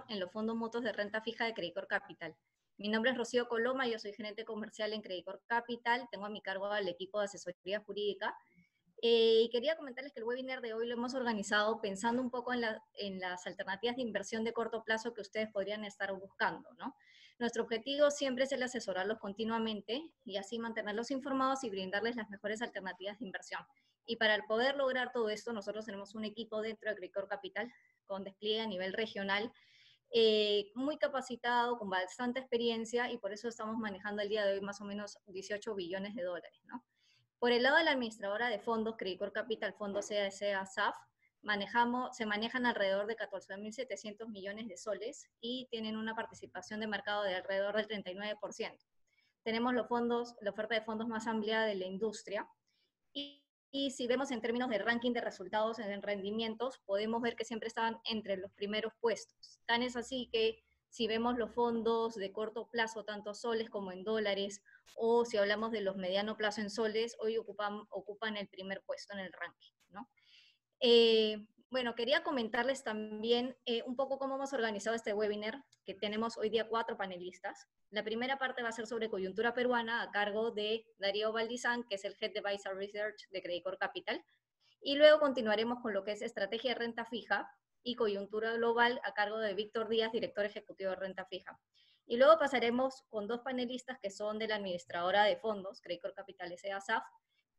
en los fondos mutuos de renta fija de Credicorp Capital. Mi nombre es Rocío Coloma, yo soy gerente comercial en Credicorp Capital, tengo a mi cargo al equipo de asesoría jurídica. Y quería comentarles que el webinar de hoy lo hemos organizado pensando un poco en las alternativas de inversión de corto plazo que ustedes podrían estar buscando, ¿no? Nuestro objetivo siempre es el asesorarlos continuamente y así mantenerlos informados y brindarles las mejores alternativas de inversión. Y para poder lograr todo esto, nosotros tenemos un equipo dentro de Credicorp Capital con despliegue a nivel regional, muy capacitado, con bastante experiencia, y por eso estamos manejando el día de hoy más o menos 18 billones de dólares, ¿no? Por el lado de la administradora de fondos, Credicorp Capital, Fondo CAC SAF, se manejan alrededor de 14.700 millones de soles y tienen una participación de mercado de alrededor del 39%. Tenemos la oferta de fondos más amplia de la industria, y si vemos en términos de ranking de resultados en rendimientos, podemos ver que siempre estaban entre los primeros puestos. Tan es así que si vemos los fondos de corto plazo, tanto soles como en dólares, o si hablamos de los mediano plazo en soles, hoy ocupan el primer puesto en el ranking, ¿no? Bueno, quería comentarles también un poco cómo hemos organizado este webinar, que tenemos hoy día 4 panelistas. La primera parte va a ser sobre coyuntura peruana a cargo de Darío Valdizán, que es el Head de Buy-Side Research de Credicorp Capital. Y luego continuaremos con lo que es estrategia de renta fija y coyuntura global a cargo de Víctor Díaz, director ejecutivo de renta fija. Y luego pasaremos con 2 panelistas que son de la administradora de fondos, Credicorp Capital S.A. SAF,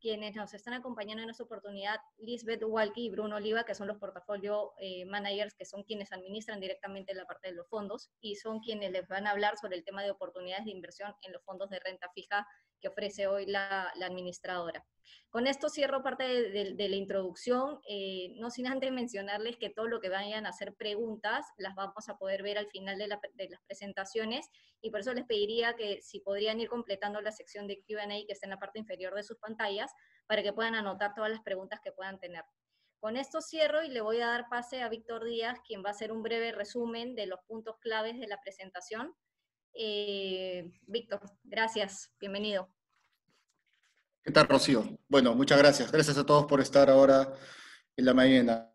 quienes nos están acompañando en esta oportunidad, Lisbeth Walke y Bruno Oliva, que son los portafolio managers, que son quienes administran directamente la parte de los fondos y son quienes les van a hablar sobre el tema de oportunidades de inversión en los fondos de renta fija que ofrece hoy la administradora. Con esto cierro parte de la introducción, no sin antes mencionarles que todo lo que vayan a hacer preguntas las vamos a poder ver al final de las presentaciones, y por eso les pediría que si podrían ir completando la sección de Q&A que está en la parte inferior de sus pantallas, para que puedan anotar todas las preguntas que puedan tener. Con esto cierro y le voy a dar pase a Víctor Díaz, quien va a hacer un breve resumen de los puntos claves de la presentación. Víctor, gracias, bienvenido. ¿Qué tal, Rocío? Bueno, muchas gracias. Gracias a todos por estar ahora en la mañana.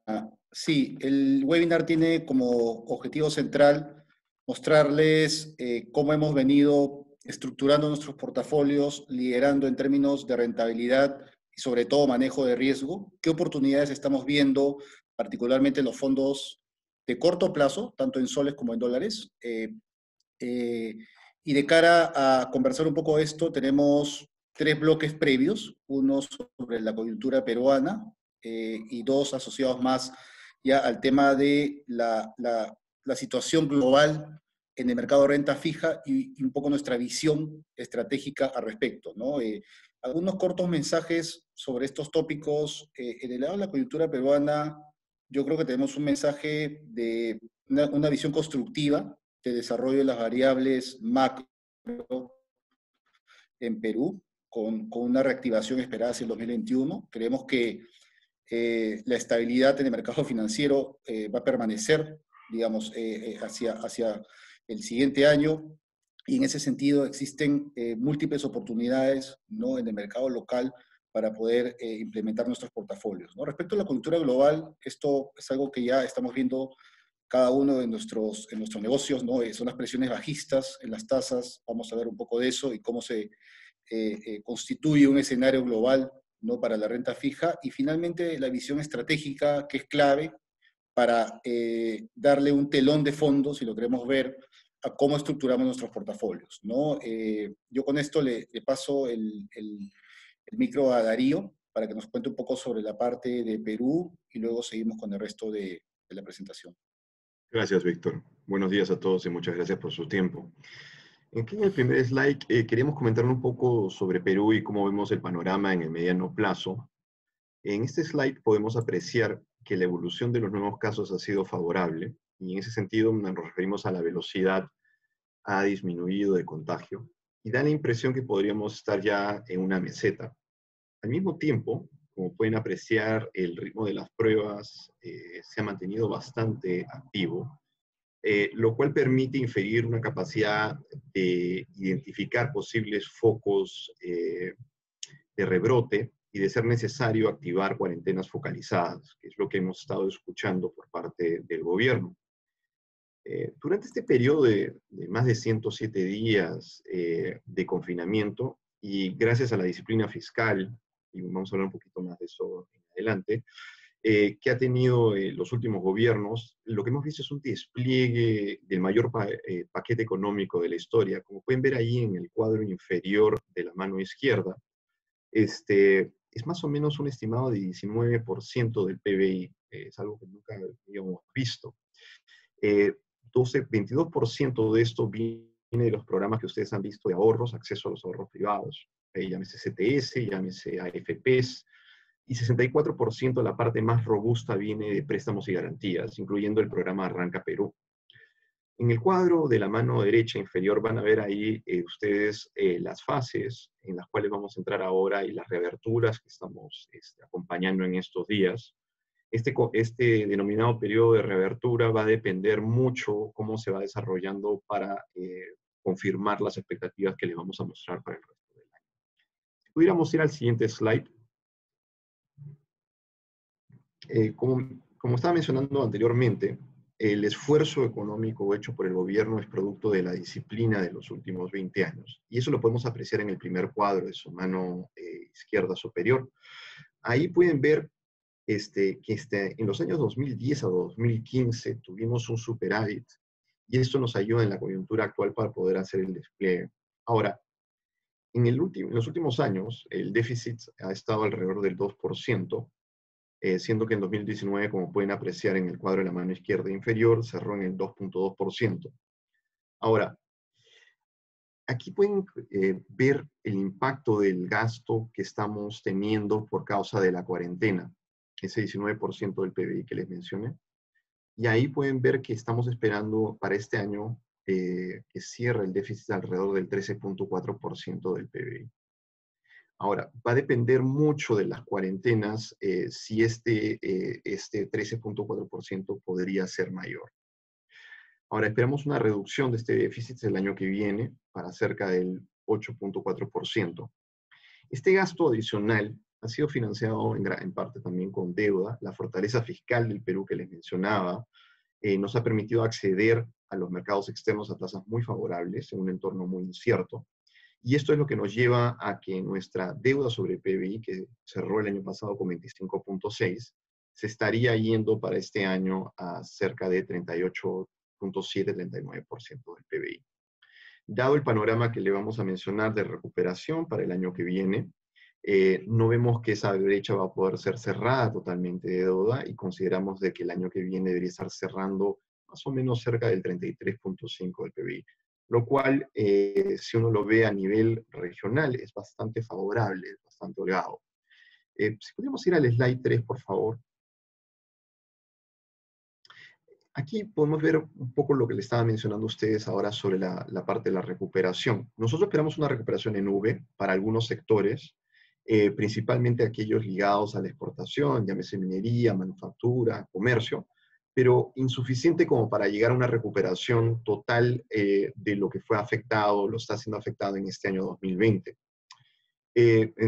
Sí, el webinar tiene como objetivo central mostrarles cómo hemos venido estructurando nuestros portafolios, liderando en términos de rentabilidad y sobre todo manejo de riesgo, qué oportunidades estamos viendo, particularmente en los fondos de corto plazo, tanto en soles como en dólares. Y de cara a conversar un poco de esto, tenemos 3 bloques previos, uno sobre la coyuntura peruana y 2 asociados más ya al tema de la situación global en el mercado de renta fija y un poco nuestra visión estratégica al respecto, ¿no? Algunos cortos mensajes sobre estos tópicos. En el lado de la coyuntura peruana, yo creo que tenemos un mensaje de una visión constructiva de desarrollo de las variables macro en Perú, con una reactivación esperada hacia el 2021. Creemos que la estabilidad en el mercado financiero va a permanecer, digamos, hacia el siguiente año, y en ese sentido existen múltiples oportunidades, ¿no?, en el mercado local para poder implementar nuestros portafolios, ¿no? Respecto a la coyuntura global, esto es algo que ya estamos viendo cada uno de en nuestros negocios, ¿no? Son las presiones bajistas en las tasas. Vamos a ver un poco de eso y cómo se constituye un escenario global, ¿no?, para la renta fija. Y finalmente la visión estratégica, que es clave para darle un telón de fondo, si lo queremos ver, a cómo estructuramos nuestros portafolios, ¿no? Yo con esto le paso el micro a Darío para que nos cuente un poco sobre la parte de Perú y luego seguimos con el resto de la presentación. Gracias, Víctor. Buenos días a todos y muchas gracias por su tiempo. Aquí en el primer slide queríamos comentar un poco sobre Perú y cómo vemos el panorama en el mediano plazo. En este slide podemos apreciar que la evolución de los nuevos casos ha sido favorable, y en ese sentido nos referimos a la velocidad ha disminuido de contagio y da la impresión que podríamos estar ya en una meseta. Al mismo tiempo, como pueden apreciar, el ritmo de las pruebas se ha mantenido bastante activo, lo cual permite inferir una capacidad de identificar posibles focos de rebrote y de ser necesario activar cuarentenas focalizadas, que es lo que hemos estado escuchando por parte del gobierno. Durante este periodo de más de 107 días de confinamiento, y gracias a la disciplina fiscal, y vamos a hablar un poquito más de eso en adelante, que ha tenido los últimos gobiernos, lo que hemos visto es un despliegue del mayor paquete económico de la historia. Como pueden ver ahí en el cuadro inferior de la mano izquierda, es más o menos un estimado de 19% del PBI. Es algo que nunca habíamos visto. 22% de esto viene de los programas que ustedes han visto de ahorros, acceso a los ahorros privados, llámese CTS, llámese AFPs, y 64% la parte más robusta viene de préstamos y garantías, incluyendo el programa Arranca Perú. En el cuadro de la mano derecha inferior van a ver ahí ustedes las fases en las cuales vamos a entrar ahora y las reaberturas que estamos acompañando en estos días. Este denominado periodo de reabertura va a depender mucho cómo se va desarrollando para confirmar las expectativas que les vamos a mostrar para el resto del año. Si pudiéramos ir al siguiente slide. Como estaba mencionando anteriormente, el esfuerzo económico hecho por el gobierno es producto de la disciplina de los últimos 20 años. Y eso lo podemos apreciar en el primer cuadro de su mano izquierda superior. Ahí pueden ver en los años 2010 a 2015 tuvimos un superávit, y esto nos ayuda en la coyuntura actual para poder hacer el despliegue. Ahora, en los últimos años, el déficit ha estado alrededor del 2%, siendo que en 2019, como pueden apreciar en el cuadro de la mano izquierda inferior, cerró en el 2.2%. Ahora, aquí pueden ver el impacto del gasto que estamos teniendo por causa de la cuarentena, ese 19% del PBI que les mencioné. Y ahí pueden ver que estamos esperando para este año que cierre el déficit alrededor del 13.4% del PBI. Ahora, va a depender mucho de las cuarentenas si este 13.4% podría ser mayor. Ahora, esperamos una reducción de este déficit el año que viene para cerca del 8.4%. Este gasto adicional ha sido financiado en parte también con deuda. La fortaleza fiscal del Perú que les mencionaba nos ha permitido acceder a los mercados externos a tasas muy favorables en un entorno muy incierto. Y esto es lo que nos lleva a que nuestra deuda sobre PBI, que cerró el año pasado con 25.6, se estaría yendo para este año a cerca de 38.7-39% del PBI. Dado el panorama que le vamos a mencionar de recuperación para el año que viene, no vemos que esa brecha va a poder ser cerrada totalmente de deuda, y consideramos de que el año que viene debería estar cerrando más o menos cerca del 33.5 del PBI. Lo cual, si uno lo ve a nivel regional, es bastante favorable, es bastante holgado. Si podemos ir al slide 3, por favor. Aquí podemos ver un poco lo que le estaba mencionando a ustedes ahora sobre la parte de la recuperación. Nosotros esperamos una recuperación en V para algunos sectores, principalmente aquellos ligados a la exportación, llámese minería, manufactura, comercio, pero insuficiente como para llegar a una recuperación total de lo que fue afectado, lo está siendo afectado en este año 2020.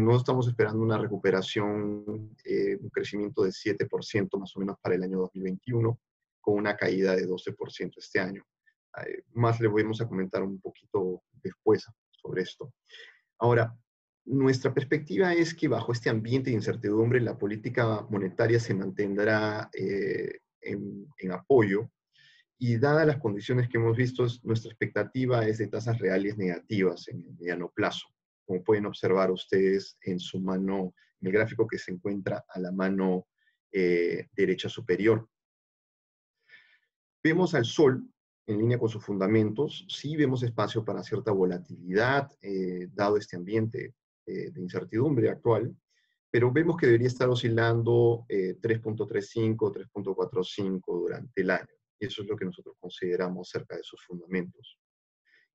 No estamos esperando una recuperación, un crecimiento de 7% más o menos para el año 2021, con una caída de 12% este año. Más le vamos a comentar un poquito después sobre esto. Ahora, nuestra perspectiva es que bajo este ambiente de incertidumbre, la política monetaria se mantendrá en apoyo, y dadas las condiciones que hemos visto, nuestra expectativa es de tasas reales negativas en el mediano plazo, como pueden observar ustedes en su mano, en el gráfico que se encuentra a la mano derecha superior. Vemos al sol en línea con sus fundamentos. Sí vemos espacio para cierta volatilidad, dado este ambiente de incertidumbre actual, pero vemos que debería estar oscilando 3.35, 3.45 durante el año. Y eso es lo que nosotros consideramos cerca de sus fundamentos.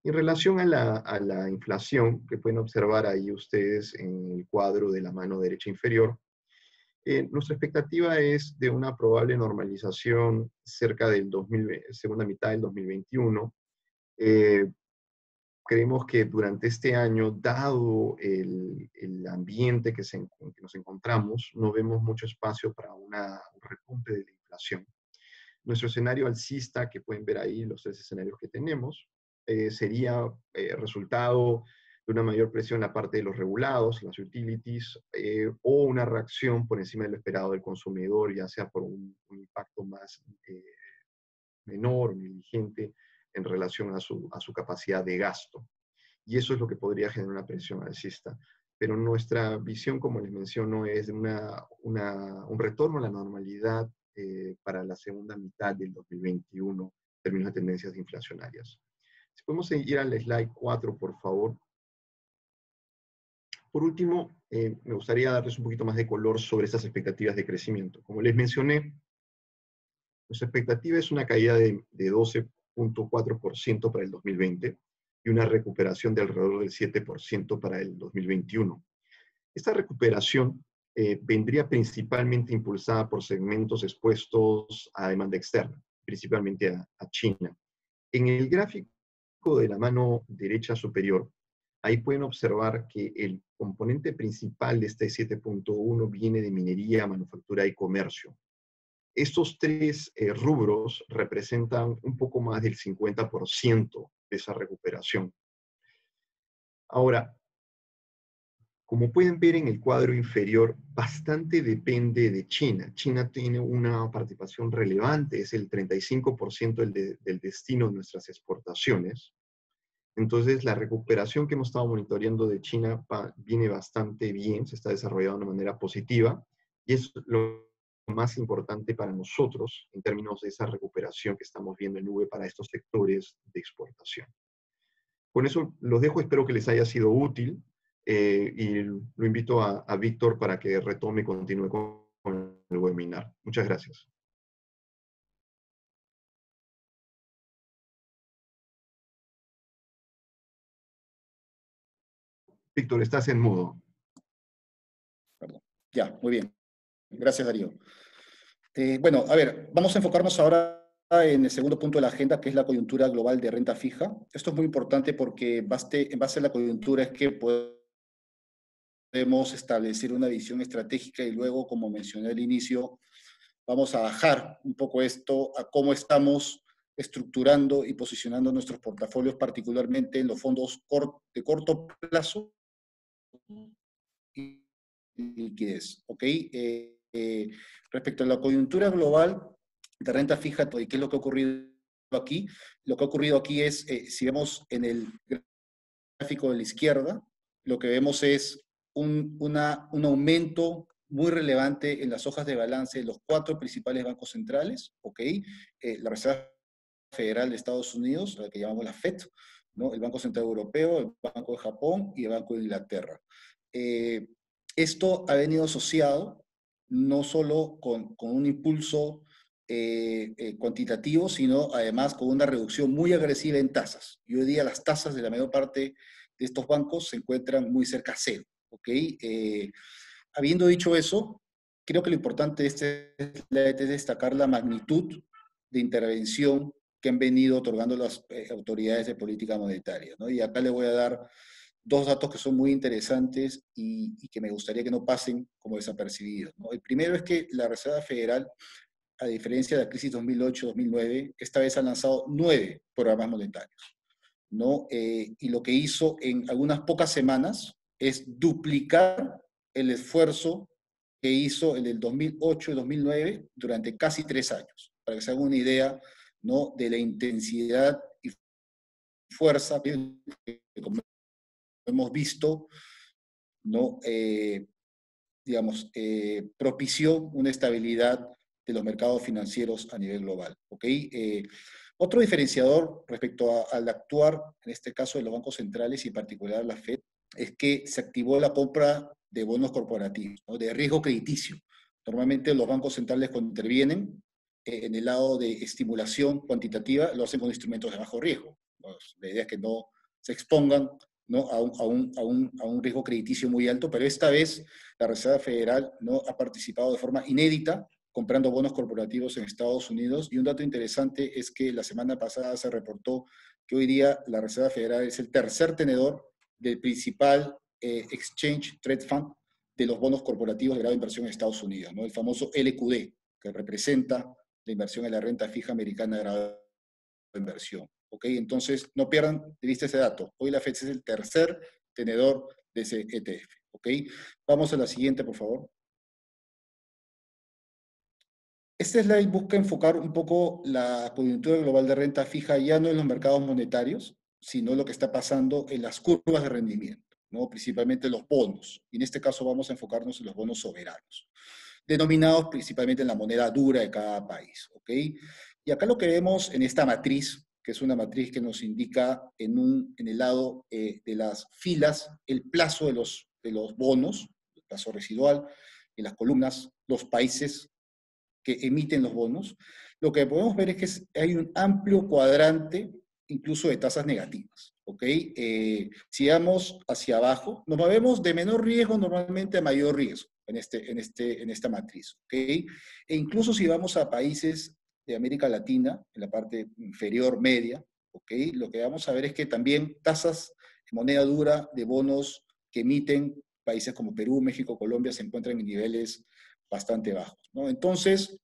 En relación a la inflación, que pueden observar ahí ustedes en el cuadro de la mano derecha inferior, nuestra expectativa es de una probable normalización cerca del segunda mitad del 2021. Creemos que durante este año, dado el ambiente en que nos encontramos, no vemos mucho espacio para un repunte de la inflación. Nuestro escenario alcista, que pueden ver ahí los 3 escenarios que tenemos, sería resultado de una mayor presión en la parte de los regulados, las utilities, o una reacción por encima de lo esperado del consumidor, ya sea por un impacto más menor, negligente, en relación a su capacidad de gasto. Y eso es lo que podría generar una presión alcista. Pero nuestra visión, como les menciono, es de un retorno a la normalidad para la segunda mitad del 2021 en términos de tendencias inflacionarias. Si podemos ir al slide 4, por favor. Por último, me gustaría darles un poquito más de color sobre estas expectativas de crecimiento. Como les mencioné, nuestra expectativa es una caída de 12.4% para el 2020 y una recuperación de alrededor del 7% para el 2021. Esta recuperación vendría principalmente impulsada por segmentos expuestos a demanda externa, principalmente a China. En el gráfico de la mano derecha superior, ahí pueden observar que el componente principal de este 7.1 viene de minería, manufactura y comercio. Estos 3 rubros representan un poco más del 50% de esa recuperación. Ahora, como pueden ver en el cuadro inferior, bastante depende de China. China tiene una participación relevante, es el 35% del destino de nuestras exportaciones. Entonces, la recuperación que hemos estado monitoreando de China viene bastante bien, se está desarrollando de una manera positiva, y es lo más importante para nosotros en términos de esa recuperación que estamos viendo en nube para estos sectores de exportación. Con eso los dejo, espero que les haya sido útil, y lo invito a Víctor para que retome y continúe con el webinar. Muchas gracias. Víctor, estás en mudo. Perdón. Ya, muy bien. Gracias, Darío. Bueno, a ver, vamos a enfocarnos ahora en el segundo punto de la agenda, que es la coyuntura global de renta fija. Esto es muy importante porque en base a la coyuntura es que podemos establecer una visión estratégica y luego, como mencioné al inicio, vamos a bajar un poco esto a cómo estamos estructurando y posicionando nuestros portafolios, particularmente en los fondos de corto plazo y liquidez. ¿Ok? Respecto a la coyuntura global de renta fija, ¿qué es lo que ha ocurrido aquí? Lo que ha ocurrido aquí es, si vemos en el gráfico de la izquierda, lo que vemos es un aumento muy relevante en las hojas de balance de los 4 principales bancos centrales, ¿ok? La Reserva Federal de Estados Unidos, la que llamamos la FED, ¿no? El Banco Central Europeo, el Banco de Japón y el Banco de Inglaterra. Esto ha venido asociado no solo con un impulso cuantitativo, sino además con una reducción muy agresiva en tasas. Y hoy día las tasas de la mayor parte de estos bancos se encuentran muy cerca a cero. ¿Okay? Habiendo dicho eso, creo que lo importante de este slide es destacar la magnitud de intervención que han venido otorgando las autoridades de política monetaria, ¿no? Y acá le voy a dar 2 datos que son muy interesantes y que me gustaría que no pasen como desapercibidos, ¿no? El primero es que la Reserva Federal, a diferencia de la crisis 2008-2009, esta vez ha lanzado 9 programas monetarios, ¿no? Y lo que hizo en algunas pocas semanas es duplicar el esfuerzo que hizo en el 2008 y 2009 durante casi 3 años, para que se hagan una idea, ¿no? De la intensidad y fuerza que, como hemos visto, ¿no? Digamos, propició una estabilidad de los mercados financieros a nivel global. ¿Ok? Otro diferenciador respecto al actuar, en este caso de los bancos centrales y en particular la FED, es que se activó la compra de bonos corporativos, ¿no? De riesgo crediticio. Normalmente los bancos centrales cuando intervienen en el lado de estimulación cuantitativa lo hacen con instrumentos de bajo riesgo. Pues, la idea es que no se expongan, ¿no? a un riesgo crediticio muy alto, pero esta vez la Reserva Federal, ¿no? ha participado de forma inédita comprando bonos corporativos en Estados Unidos. Y un dato interesante es que la semana pasada se reportó que hoy día la Reserva Federal es el tercer tenedor del principal Exchange Trade Fund de los bonos corporativos de grado de inversión en Estados Unidos, ¿no? El famoso LQD, que representa la inversión en la renta fija americana de grado de inversión. ¿Ok? Entonces, no pierdan de vista ese dato. Hoy la FED es el tercer tenedor de ese ETF. ¿Ok? Vamos a la siguiente, por favor. Este slide busca enfocar un poco la coyuntura global de renta fija ya no en los mercados monetarios, sino lo que está pasando en las curvas de rendimiento, ¿no? Principalmente los bonos. Y en este caso vamos a enfocarnos en los bonos soberanos, denominados principalmente en la moneda dura de cada país. ¿Ok? Y acá lo que vemos en esta matriz, que es una matriz que nos indica en el lado de las filas el plazo de los bonos, el plazo residual, en las columnas, los países que emiten los bonos, lo que podemos ver es que hay un amplio cuadrante incluso de tasas negativas. ¿Ok? Si vamos hacia abajo, nos movemos de menor riesgo normalmente a mayor riesgo en esta matriz. ¿Ok? E incluso si vamos a países de América Latina, en la parte inferior media, ¿ok? Lo que vamos a ver es que también tasas de moneda dura de bonos que emiten países como Perú, México, Colombia se encuentran en niveles bastante bajos, ¿no? Entonces,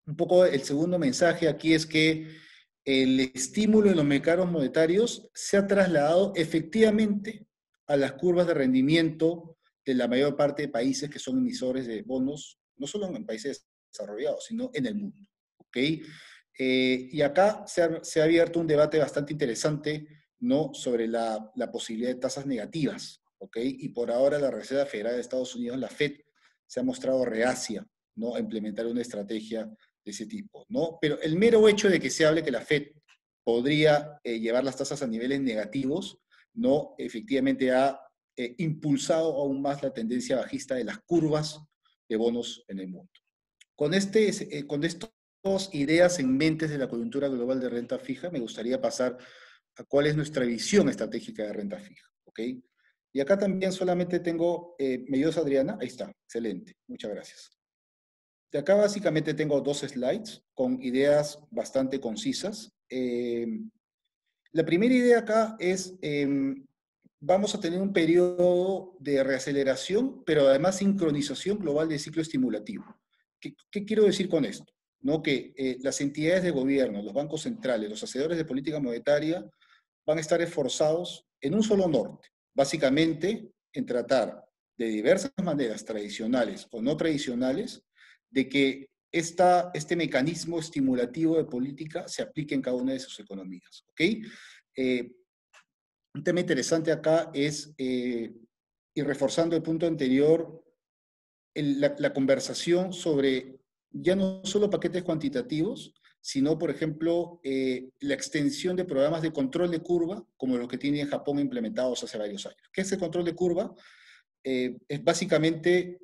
un poco el segundo mensaje aquí es que el estímulo en los mercados monetarios se ha trasladado efectivamente a las curvas de rendimiento de la mayor parte de países que son emisores de bonos, no solo en países desarrollados, sino en el mundo. ¿Ok? Y acá se ha abierto un debate bastante interesante, ¿no?, sobre la posibilidad de tasas negativas. ¿Ok? Y por ahora la Reserva Federal de Estados Unidos, la FED, se ha mostrado reacia, ¿no?, a implementar una estrategia de ese tipo, ¿no? Pero el mero hecho de que se hable que la FED podría llevar las tasas a niveles negativos, ¿no?, efectivamente ha impulsado aún más la tendencia bajista de las curvas de bonos en el mundo. Con estas ideas en mente de la coyuntura global de renta fija, me gustaría pasar a cuál es nuestra visión estratégica de renta fija. ¿Ok? Y acá también solamente tengo, ¿me ayudas, Adriana? Ahí está, excelente, muchas gracias. De acá básicamente tengo 2 slides con ideas bastante concisas. La primera idea acá es, vamos a tener un periodo de reaceleración, pero además sincronización global del ciclo estimulativo. ¿Qué quiero decir con esto? ¿No? Que las entidades de gobierno, los bancos centrales, los hacedores de política monetaria van a estar esforzados en un solo norte, básicamente en tratar de diversas maneras, tradicionales o no tradicionales, de que este mecanismo estimulativo de política se aplique en cada una de sus economías. ¿Ok? Un tema interesante acá es, y reforzando el punto anterior, la conversación sobre ya no solo paquetes cuantitativos, sino, por ejemplo, la extensión de programas de control de curva, como los que tiene Japón implementados hace varios años. ¿Qué es el control de curva? Es básicamente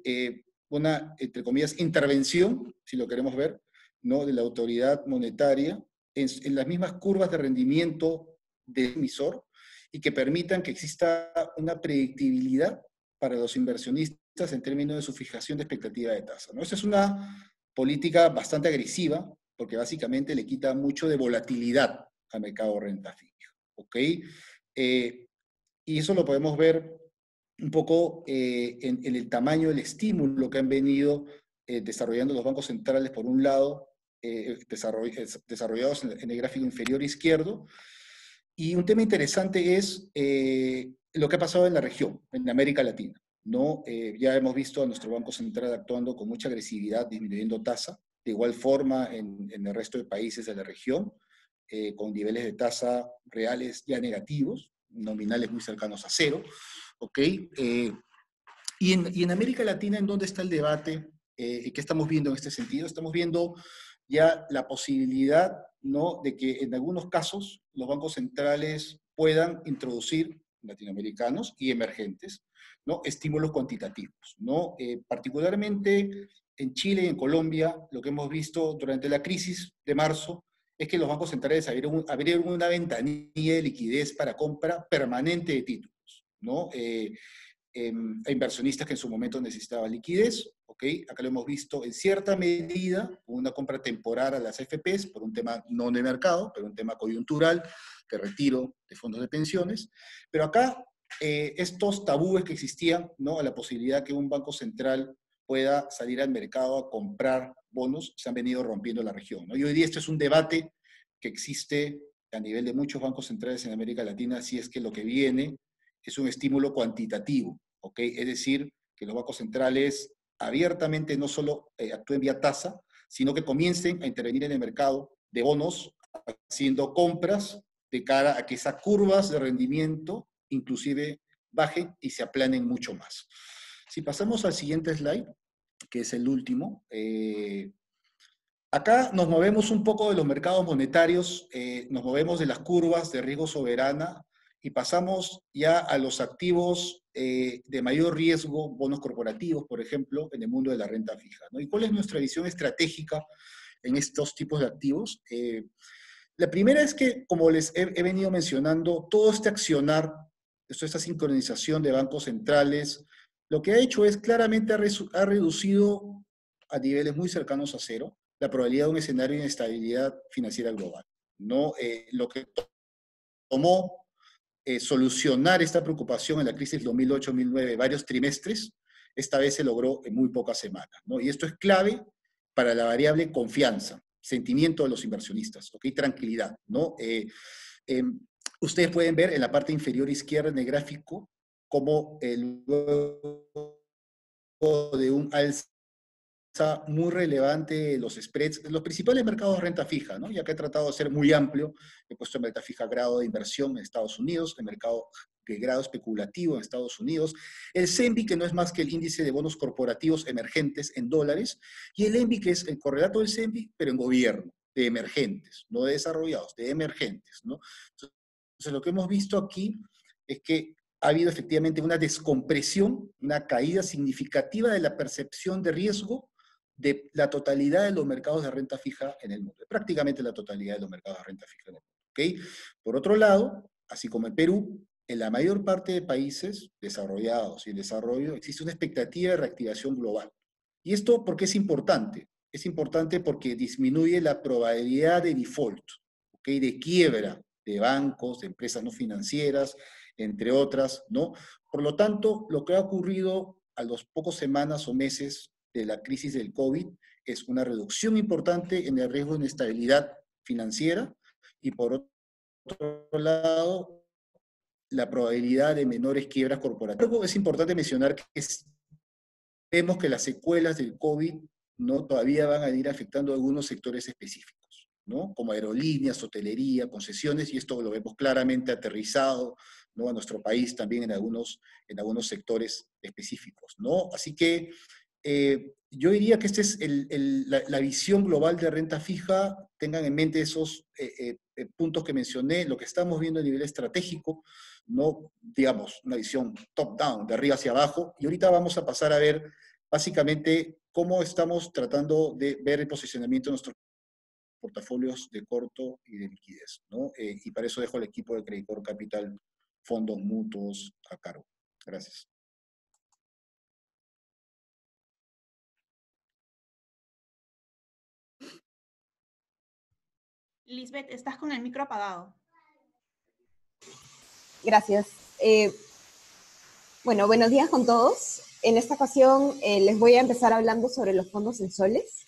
una, entre comillas, intervención, si lo queremos ver, ¿no?, de la autoridad monetaria en las mismas curvas de rendimiento del emisor y que permitan que exista una predictibilidad para los inversionistas en términos de su fijación de expectativa de tasa, ¿no? Esa es una política bastante agresiva porque básicamente le quita mucho de volatilidad al mercado de renta fija. ¿Ok? Y eso lo podemos ver un poco en el tamaño del estímulo que han venido desarrollando los bancos centrales, por un lado, desarrollados en el gráfico inferior izquierdo. Y un tema interesante es lo que ha pasado en la región, en América Latina, ¿no? Ya hemos visto a nuestro Banco Central actuando con mucha agresividad, disminuyendo tasa, de igual forma en el resto de países de la región, con niveles de tasa reales ya negativos, nominales muy cercanos a cero. ¿Ok? Y en América Latina, ¿en dónde está el debate? ¿Qué estamos viendo en este sentido? Estamos viendo ya la posibilidad, ¿no?, de que en algunos casos los bancos centrales puedan introducir, latinoamericanos y emergentes, ¿no?, estímulos cuantitativos, ¿no? Particularmente en Chile y en Colombia, lo que hemos visto durante la crisis de marzo es que los bancos centrales abrieron una ventanilla de liquidez para compra permanente de títulos, ¿no? A inversionistas que en su momento necesitaban liquidez. ¿Ok? Acá lo hemos visto en cierta medida, una compra temporal a las AFPs por un tema no de mercado, pero un tema coyuntural de retiro de fondos de pensiones. Pero acá estos tabúes que existían, ¿no?, a la posibilidad que un banco central pueda salir al mercado a comprar bonos se han venido rompiendo en la región, ¿no? Y hoy día este es un debate que existe a nivel de muchos bancos centrales en América Latina, si es que lo que viene es un estímulo cuantitativo, ¿ok? Es decir, que los bancos centrales abiertamente no solo actúen vía tasa, sino que comiencen a intervenir en el mercado de bonos, haciendo compras de cara a que esas curvas de rendimiento inclusive bajen y se aplanen mucho más. Si pasamos al siguiente slide, que es el último, acá nos movemos un poco de los mercados monetarios, nos movemos de las curvas de riesgo soberana y pasamos ya a los activos de mayor riesgo, bonos corporativos, por ejemplo, en el mundo de la renta fija, ¿no? ¿Y cuál es nuestra visión estratégica en estos tipos de activos? La primera es que, como les he venido mencionando, todo este accionar, esta sincronización de bancos centrales, lo que ha hecho es claramente ha reducido a niveles muy cercanos a cero la probabilidad de un escenario de inestabilidad financiera global, ¿no? Lo que tomó solucionar esta preocupación en la crisis 2008-2009 varios trimestres, esta vez se logró en muy pocas semanas, ¿no? Y esto es clave para la variable confianza, sentimiento de los inversionistas, ¿ok? Tranquilidad, ¿no? Eh, ustedes pueden ver en la parte inferior izquierda en el gráfico cómo luego de un alza muy relevante los spreads, los principales mercados de renta fija, ¿no? Ya que he tratado de ser muy amplio, he puesto en renta fija grado de inversión en Estados Unidos, el mercado de grado especulativo en Estados Unidos, el CENVI, que no es más que el índice de bonos corporativos emergentes en dólares, y el ENVI, que es el correlato del CENVI, pero en gobierno, de emergentes, no de desarrollados, de emergentes, ¿no? Entonces, lo que hemos visto aquí es que ha habido efectivamente una descompresión, una caída significativa de la percepción de riesgo de la totalidad de los mercados de renta fija en el mundo, prácticamente la totalidad de los mercados de renta fija en el mundo, ¿ok? Por otro lado, así como en Perú, en la mayor parte de países desarrollados y en desarrollo existe una expectativa de reactivación global. ¿Y esto por qué es importante? Es importante porque disminuye la probabilidad de default, ¿ok? De quiebra de bancos, de empresas no financieras, entre otras, ¿no? Por lo tanto, lo que ha ocurrido a las pocas semanas o meses de la crisis del COVID es una reducción importante en el riesgo de inestabilidad financiera y por otro lado, la probabilidad de menores quiebras corporativas. Es importante mencionar que vemos que las secuelas del COVID ¿no? todavía van a ir afectando a algunos sectores específicos, ¿no? Como aerolíneas, hotelería, concesiones, y esto lo vemos claramente aterrizado, ¿no? A nuestro país también en algunos sectores específicos, ¿no? Así que yo diría que esta es la visión global de renta fija. Tengan en mente esos puntos que mencioné, lo que estamos viendo a nivel estratégico, no, digamos, una visión top-down, de arriba hacia abajo. Y ahorita vamos a pasar a ver básicamente cómo estamos tratando de ver el posicionamiento de nuestros portafolios de corto y de liquidez, ¿no? Y para eso dejo al equipo de Credicorp Capital, fondos mutuos a cargo. Gracias. Lisbeth, estás con el micro apagado. Gracias. Bueno, buenos días con todos. En esta ocasión les voy a empezar hablando sobre los fondos en soles.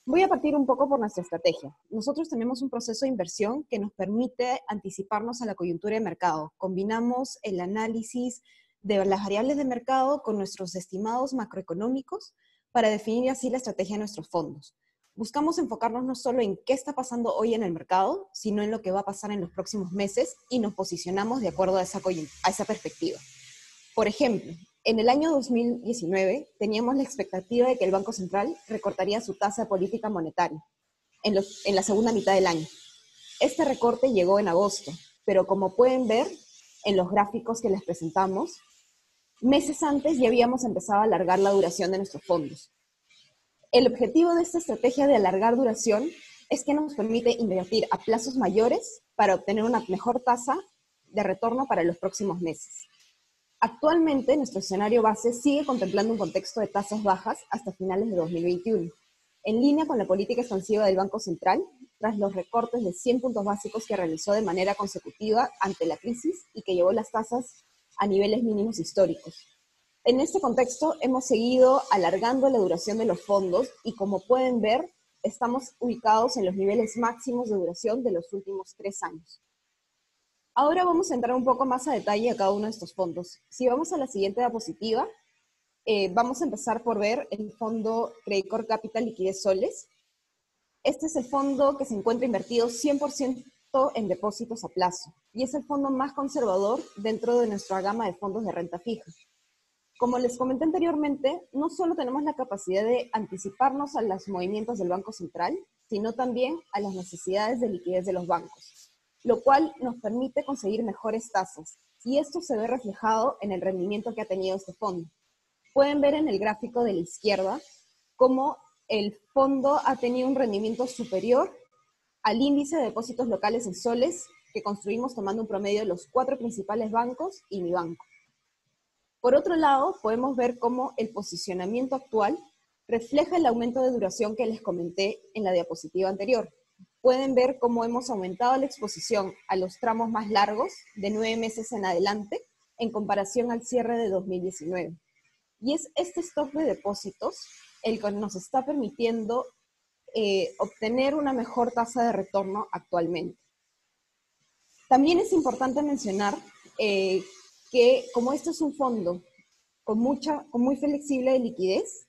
Voy a partir un poco por nuestra estrategia. Nosotros tenemos un proceso de inversión que nos permite anticiparnos a la coyuntura de mercado. Combinamos el análisis de las variables de mercado con nuestros estimados macroeconómicos para definir así la estrategia de nuestros fondos. Buscamos enfocarnos no solo en qué está pasando hoy en el mercado, sino en lo que va a pasar en los próximos meses y nos posicionamos de acuerdo a esa perspectiva. Por ejemplo, en el año 2019 teníamos la expectativa de que el Banco Central recortaría su tasa de política monetaria en la segunda mitad del año. Este recorte llegó en agosto, pero como pueden ver en los gráficos que les presentamos, meses antes ya habíamos empezado a alargar la duración de nuestros fondos. El objetivo de esta estrategia de alargar duración es que nos permite invertir a plazos mayores para obtener una mejor tasa de retorno para los próximos meses. Actualmente, nuestro escenario base sigue contemplando un contexto de tasas bajas hasta finales de 2021, en línea con la política expansiva del Banco Central, tras los recortes de 100 puntos básicos que realizó de manera consecutiva ante la crisis y que llevó las tasas a niveles mínimos históricos. En este contexto hemos seguido alargando la duración de los fondos y como pueden ver, estamos ubicados en los niveles máximos de duración de los últimos 3 años. Ahora vamos a entrar un poco más a detalle a cada uno de estos fondos. Si vamos a la siguiente diapositiva, vamos a empezar por ver el fondo Credicorp Capital Liquidez Soles. Este es el fondo que se encuentra invertido 100% en depósitos a plazo y es el fondo más conservador dentro de nuestra gama de fondos de renta fija. Como les comenté anteriormente, no solo tenemos la capacidad de anticiparnos a los movimientos del Banco Central, sino también a las necesidades de liquidez de los bancos, lo cual nos permite conseguir mejores tasas, y esto se ve reflejado en el rendimiento que ha tenido este fondo. Pueden ver en el gráfico de la izquierda cómo el fondo ha tenido un rendimiento superior al índice de depósitos locales en soles que construimos tomando un promedio de los 4 principales bancos y mi banco. Por otro lado, podemos ver cómo el posicionamiento actual refleja el aumento de duración que les comenté en la diapositiva anterior. Pueden ver cómo hemos aumentado la exposición a los tramos más largos, de 9 meses en adelante, en comparación al cierre de 2019. Y es este stock de depósitos el que nos está permitiendo obtener una mejor tasa de retorno actualmente. También es importante mencionar que como este es un fondo con muy flexible de liquidez,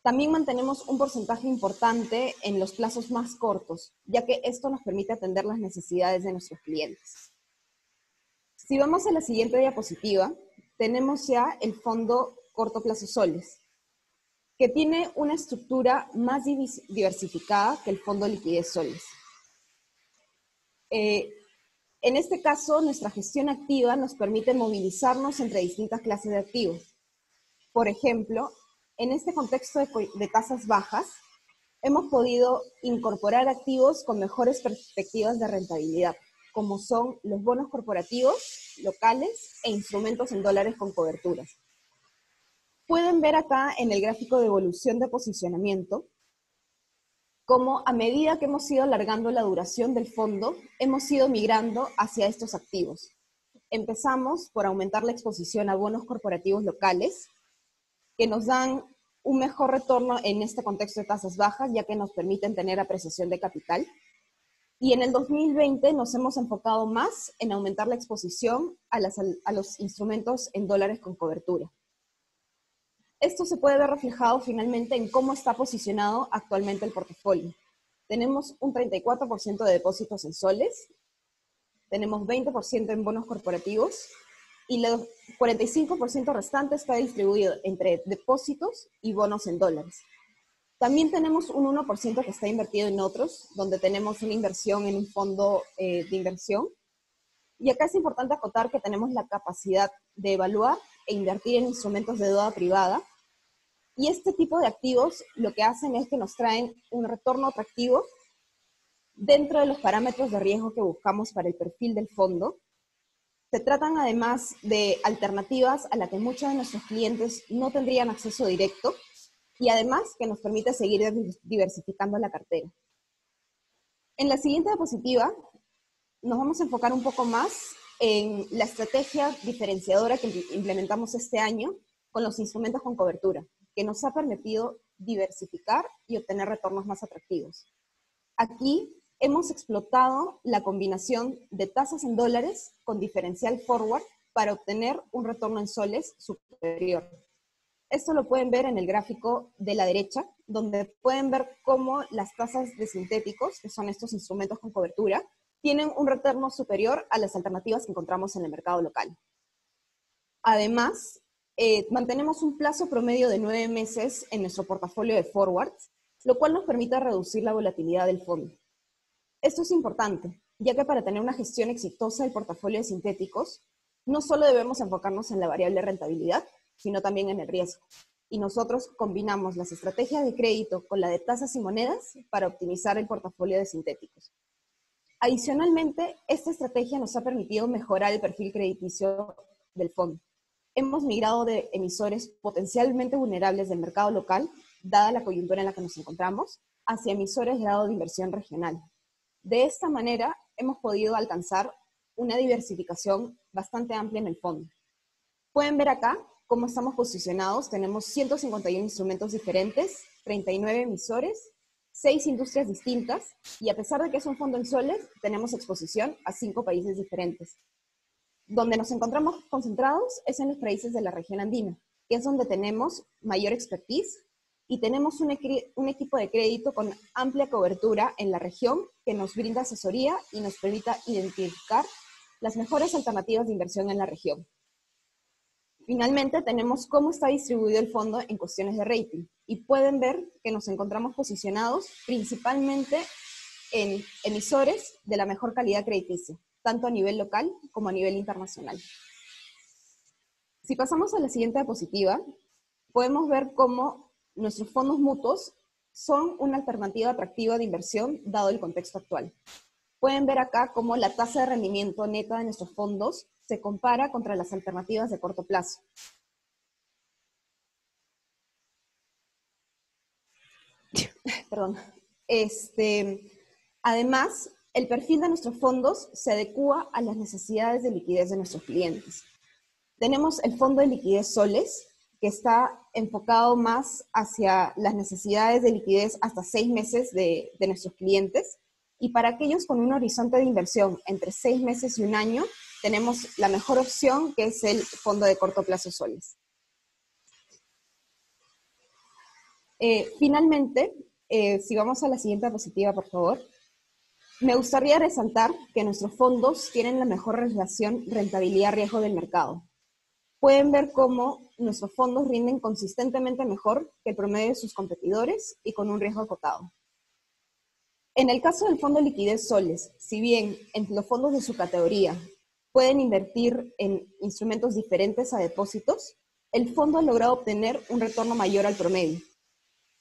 también mantenemos un porcentaje importante en los plazos más cortos, ya que esto nos permite atender las necesidades de nuestros clientes. Si vamos a la siguiente diapositiva, tenemos ya el fondo corto plazo soles, que tiene una estructura más diversificada que el fondo liquidez soles. En este caso, nuestra gestión activa nos permite movilizarnos entre distintas clases de activos. Por ejemplo, en este contexto de tasas bajas, hemos podido incorporar activos con mejores perspectivas de rentabilidad, como son los bonos corporativos, locales e instrumentos en dólares con coberturas. Pueden ver acá en el gráfico de evolución de posicionamiento cómo a medida que hemos ido alargando la duración del fondo, hemos ido migrando hacia estos activos. Empezamos por aumentar la exposición a bonos corporativos locales, que nos dan un mejor retorno en este contexto de tasas bajas, ya que nos permiten tener apreciación de capital. Y en el 2020 nos hemos enfocado más en aumentar la exposición a los instrumentos en dólares con cobertura. Esto se puede ver reflejado finalmente en cómo está posicionado actualmente el portafolio. Tenemos un 34% de depósitos en soles, tenemos 20% en bonos corporativos y el 45% restante está distribuido entre depósitos y bonos en dólares. También tenemos un 1% que está invertido en otros, donde tenemos una inversión en un fondo de inversión. Y acá es importante acotar que tenemos la capacidad de evaluar e invertir en instrumentos de deuda privada. Y este tipo de activos lo que hacen es que nos traen un retorno atractivo dentro de los parámetros de riesgo que buscamos para el perfil del fondo. Se tratan además de alternativas a las que muchos de nuestros clientes no tendrían acceso directo y además que nos permite seguir diversificando la cartera. En la siguiente diapositiva nos vamos a enfocar un poco más en la estrategia diferenciadora que implementamos este año con los instrumentos con cobertura, que nos ha permitido diversificar y obtener retornos más atractivos. Aquí hemos explotado la combinación de tasas en dólares con diferencial forward para obtener un retorno en soles superior. Esto lo pueden ver en el gráfico de la derecha, donde pueden ver cómo las tasas de sintéticos, que son estos instrumentos con cobertura, tienen un retorno superior a las alternativas que encontramos en el mercado local. Además, mantenemos un plazo promedio de 9 meses en nuestro portafolio de forwards, lo cual nos permite reducir la volatilidad del fondo. Esto es importante, ya que para tener una gestión exitosa del portafolio de sintéticos, no solo debemos enfocarnos en la variable rentabilidad, sino también en el riesgo. Y nosotros combinamos las estrategias de crédito con la de tasas y monedas para optimizar el portafolio de sintéticos. Adicionalmente, esta estrategia nos ha permitido mejorar el perfil crediticio del fondo. Hemos migrado de emisores potencialmente vulnerables del mercado local, dada la coyuntura en la que nos encontramos, hacia emisores de grado de inversión regional. De esta manera, hemos podido alcanzar una diversificación bastante amplia en el fondo. Pueden ver acá cómo estamos posicionados, tenemos 151 instrumentos diferentes, 39 emisores, 6 industrias distintas, y a pesar de que es un fondo en soles, tenemos exposición a 5 países diferentes. Donde nos encontramos concentrados es en los países de la región andina, que es donde tenemos mayor expertise, y tenemos un equipo de crédito con amplia cobertura en la región que nos brinda asesoría y nos permite identificar las mejores alternativas de inversión en la región. Finalmente, tenemos cómo está distribuido el fondo en cuestiones de rating, y pueden ver que nos encontramos posicionados principalmente en emisores de la mejor calidad crediticia, tanto a nivel local como a nivel internacional. Si pasamos a la siguiente diapositiva, podemos ver cómo nuestros fondos mutuos son una alternativa atractiva de inversión dado el contexto actual. Pueden ver acá cómo la tasa de rendimiento neta de nuestros fondos se compara contra las alternativas de corto plazo. Perdón. Además, el perfil de nuestros fondos se adecua a las necesidades de liquidez de nuestros clientes. Tenemos el fondo de liquidez soles, que está enfocado más hacia las necesidades de liquidez hasta 6 meses de nuestros clientes. Y para aquellos con un horizonte de inversión entre 6 meses y 1 año, tenemos la mejor opción, que es el fondo de corto plazo soles. Finalmente, si vamos a la siguiente diapositiva, por favor, me gustaría resaltar que nuestros fondos tienen la mejor relación rentabilidad-riesgo del mercado. Pueden ver cómo nuestros fondos rinden consistentemente mejor que el promedio de sus competidores y con un riesgo acotado. En el caso del fondo de liquidez soles, si bien en los fondos de su categoría pueden invertir en instrumentos diferentes a depósitos, el fondo ha logrado obtener un retorno mayor al promedio.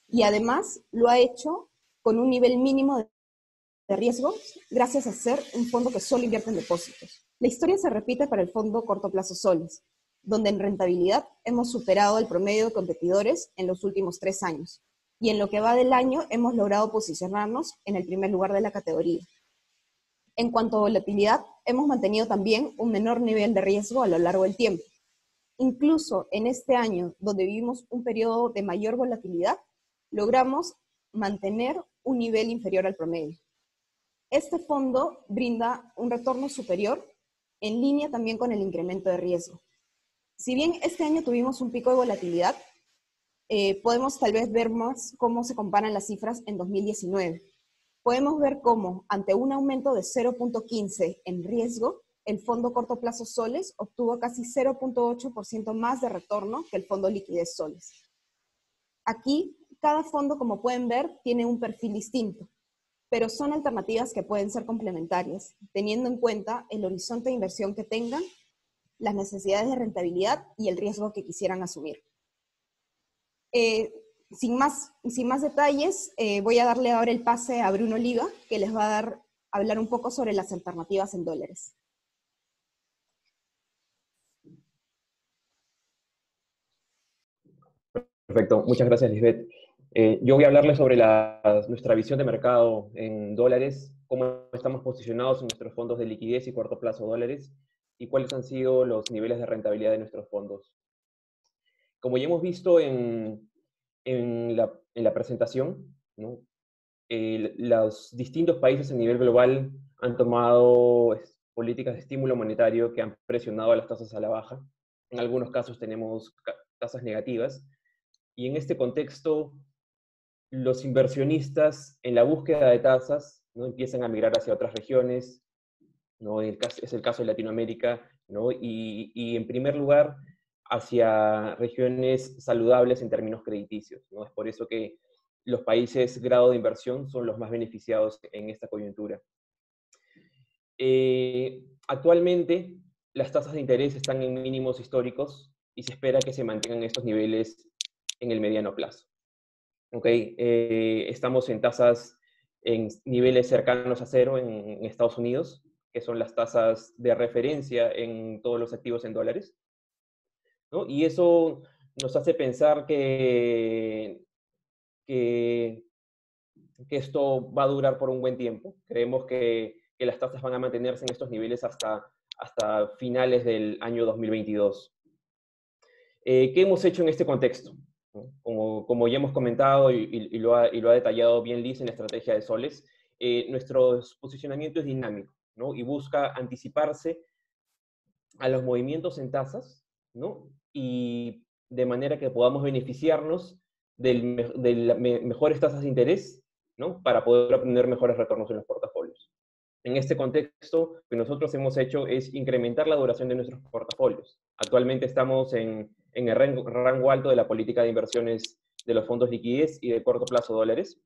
Y además lo ha hecho con un nivel mínimo de riesgo gracias a ser un fondo que solo invierte en depósitos. La historia se repite para el fondo corto plazo soles, donde en rentabilidad hemos superado el promedio de competidores en los últimos 3 años. Y en lo que va del año hemos logrado posicionarnos en el primer lugar de la categoría. En cuanto a volatilidad, hemos mantenido también un menor nivel de riesgo a lo largo del tiempo. Incluso en este año, donde vivimos un periodo de mayor volatilidad, logramos mantener un nivel inferior al promedio. Este fondo brinda un retorno superior en línea también con el incremento de riesgo. Si bien este año tuvimos un pico de volatilidad, podemos tal vez ver más cómo se comparan las cifras en 2019. Podemos ver cómo, ante un aumento de 0.15 en riesgo, el fondo corto plazo soles obtuvo casi 0.8% más de retorno que el fondo liquidez soles. Aquí, cada fondo, como pueden ver, tiene un perfil distinto, pero son alternativas que pueden ser complementarias, teniendo en cuenta el horizonte de inversión que tengan, las necesidades de rentabilidad y el riesgo que quisieran asumir. Sin más detalles, voy a darle ahora el pase a Bruno Oliva, que les va a hablar un poco sobre las alternativas en dólares. Perfecto, muchas gracias, Lisbeth. Yo voy a hablarles sobre nuestra visión de mercado en dólares, cómo estamos posicionados en nuestros fondos de liquidez y corto plazo dólares, y cuáles han sido los niveles de rentabilidad de nuestros fondos. Como ya hemos visto en la presentación, ¿no? Los distintos países a nivel global han tomado políticas de estímulo monetario que han presionado a las tasas a la baja. En algunos casos tenemos tasas negativas. Y en este contexto, los inversionistas en la búsqueda de tasas, ¿no?, empiezan a migrar hacia otras regiones, ¿no? Es el caso de Latinoamérica, ¿no? Y en primer lugar, hacia regiones saludables en términos crediticios, ¿no? Es por eso que los países grado de inversión son los más beneficiados en esta coyuntura. Actualmente, las tasas de interés están en mínimos históricos y se espera que se mantengan estos niveles en el mediano plazo. ¿Okay? Estamos en tasas en niveles cercanos a cero en Estados Unidos, que son las tasas de referencia en todos los activos en dólares, ¿no? Y eso nos hace pensar que esto va a durar por un buen tiempo. Creemos que las tasas van a mantenerse en estos niveles hasta finales del año 2022. ¿Qué hemos hecho en este contexto? Como ya hemos comentado y lo ha detallado bien Liz en la estrategia de soles, nuestro posicionamiento es dinámico, ¿no? Y busca anticiparse a los movimientos en tasas, ¿no? Y de manera que podamos beneficiarnos de las mejores tasas de interés, ¿no? Para poder obtener mejores retornos en los portafolios. En este contexto, lo que nosotros hemos hecho es incrementar la duración de nuestros portafolios. Actualmente estamos en el rango alto de la política de inversiones de los fondos liquidez y de corto plazo dólares,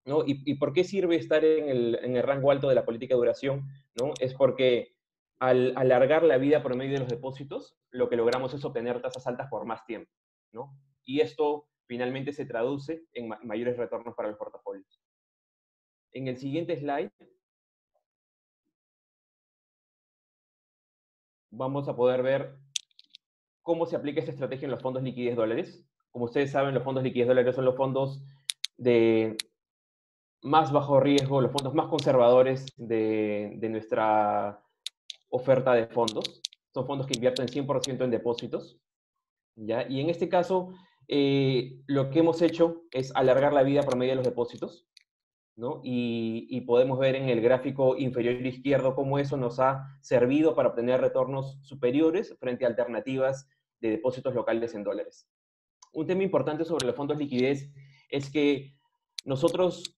¿no? ¿Y por qué sirve estar en el rango alto de la política de duración? ¿No? Es porque al alargar la vida promedio de los depósitos, lo que logramos es obtener tasas altas por más tiempo, ¿no? Y esto finalmente se traduce en mayores retornos para los portafolios. En el siguiente slide vamos a poder ver cómo se aplica esta estrategia en los fondos liquidez dólares. Como ustedes saben, los fondos liquidez dólares son los fondos de más bajo riesgo, los fondos más conservadores de nuestra oferta de fondos. Son fondos que invierten 100% en depósitos, ¿ya? Y en este caso, lo que hemos hecho es alargar la vida promedio de los depósitos, ¿no? Y podemos ver en el gráfico inferior izquierdo cómo eso nos ha servido para obtener retornos superiores frente a alternativas de depósitos locales en dólares. Un tema importante sobre los fondos liquidez es que nosotros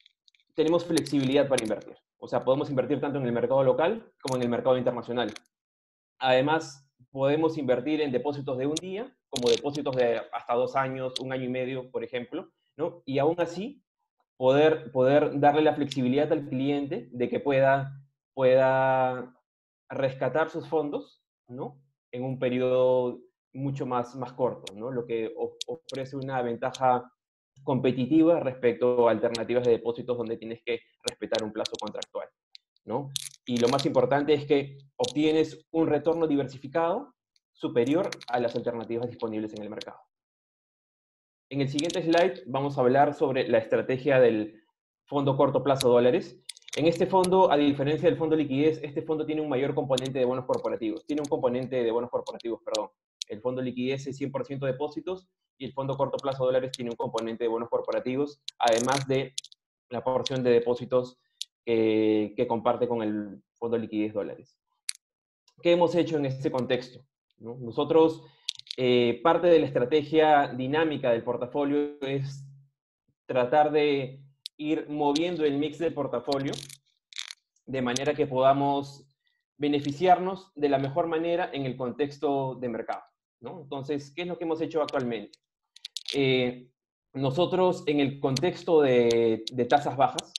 tenemos flexibilidad para invertir. O sea, podemos invertir tanto en el mercado local como en el mercado internacional. Además, podemos invertir en depósitos de un día, como depósitos de hasta 2 años, 1 año y medio, por ejemplo, ¿no? Y aún así, poder darle la flexibilidad al cliente de que pueda rescatar sus fondos, ¿no? En un periodo mucho más corto, ¿no? Lo que ofrece una ventaja competitiva respecto a alternativas de depósitos donde tienes que respetar un plazo contractual, ¿no? Y lo más importante es que obtienes un retorno diversificado superior a las alternativas disponibles en el mercado. En el siguiente slide vamos a hablar sobre la estrategia del fondo corto plazo dólares. En este fondo, a diferencia del fondo liquidez, este fondo tiene un mayor componente de bonos corporativos. Tiene un componente de bonos corporativos, perdón. El fondo liquidez es 100% depósitos y el fondo corto plazo dólares tiene un componente de bonos corporativos, además de la porción de depósitos que comparte con el fondo liquidez dólares. ¿Qué hemos hecho en este contexto? ¿No? Nosotros, parte de la estrategia dinámica del portafolio es tratar de ir moviendo el mix del portafolio de manera que podamos beneficiarnos de la mejor manera en el contexto de mercado, ¿no? Entonces, ¿qué es lo que hemos hecho actualmente? Nosotros, en el contexto de tasas bajas,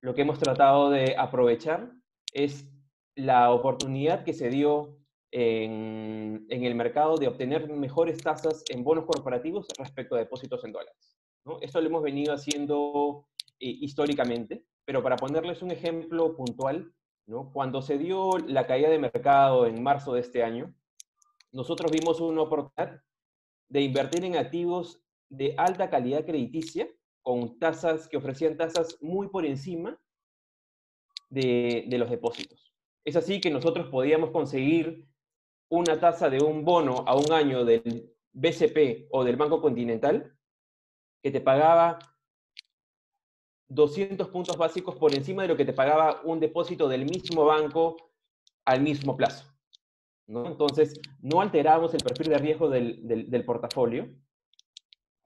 lo que hemos tratado de aprovechar es la oportunidad que se dio en el mercado de obtener mejores tasas en bonos corporativos respecto a depósitos en dólares, ¿no? Esto lo hemos venido haciendo históricamente, pero para ponerles un ejemplo puntual, ¿no? Cuando se dio la caída de mercado en marzo de este año, nosotros vimos una oportunidad de invertir en activos de alta calidad crediticia, con tasas que ofrecían tasas muy por encima de los depósitos. Es así que nosotros podíamos conseguir una tasa de un bono a un año del BCP o del Banco Continental que te pagaba 200 puntos básicos por encima de lo que te pagaba un depósito del mismo banco al mismo plazo, ¿no? Entonces, no alterábamos el perfil de riesgo del portafolio.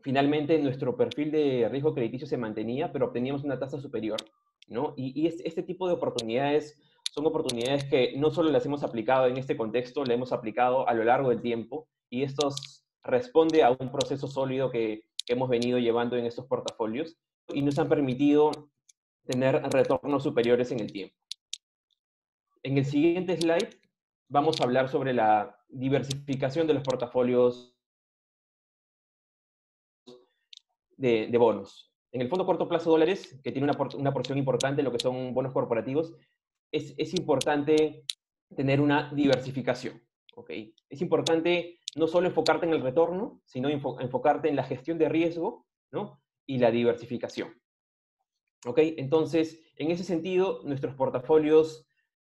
Finalmente, nuestro perfil de riesgo crediticio se mantenía, pero obteníamos una tasa superior, ¿no? Y este tipo de oportunidades son oportunidades que no solo las hemos aplicado en este contexto, las hemos aplicado a lo largo del tiempo, y esto responde a un proceso sólido que hemos venido llevando en estos portafolios y nos han permitido tener retornos superiores en el tiempo. En el siguiente slide vamos a hablar sobre la diversificación de los portafolios de bonos. En el fondo corto plazo dólares, que tiene una porción importante en lo que son bonos corporativos, es importante tener una diversificación, ¿ok? Es importante no solo enfocarte en el retorno, sino enfocarte en la gestión de riesgo, ¿no? Y la diversificación. ¿Ok? Entonces, en ese sentido, nuestros portafolios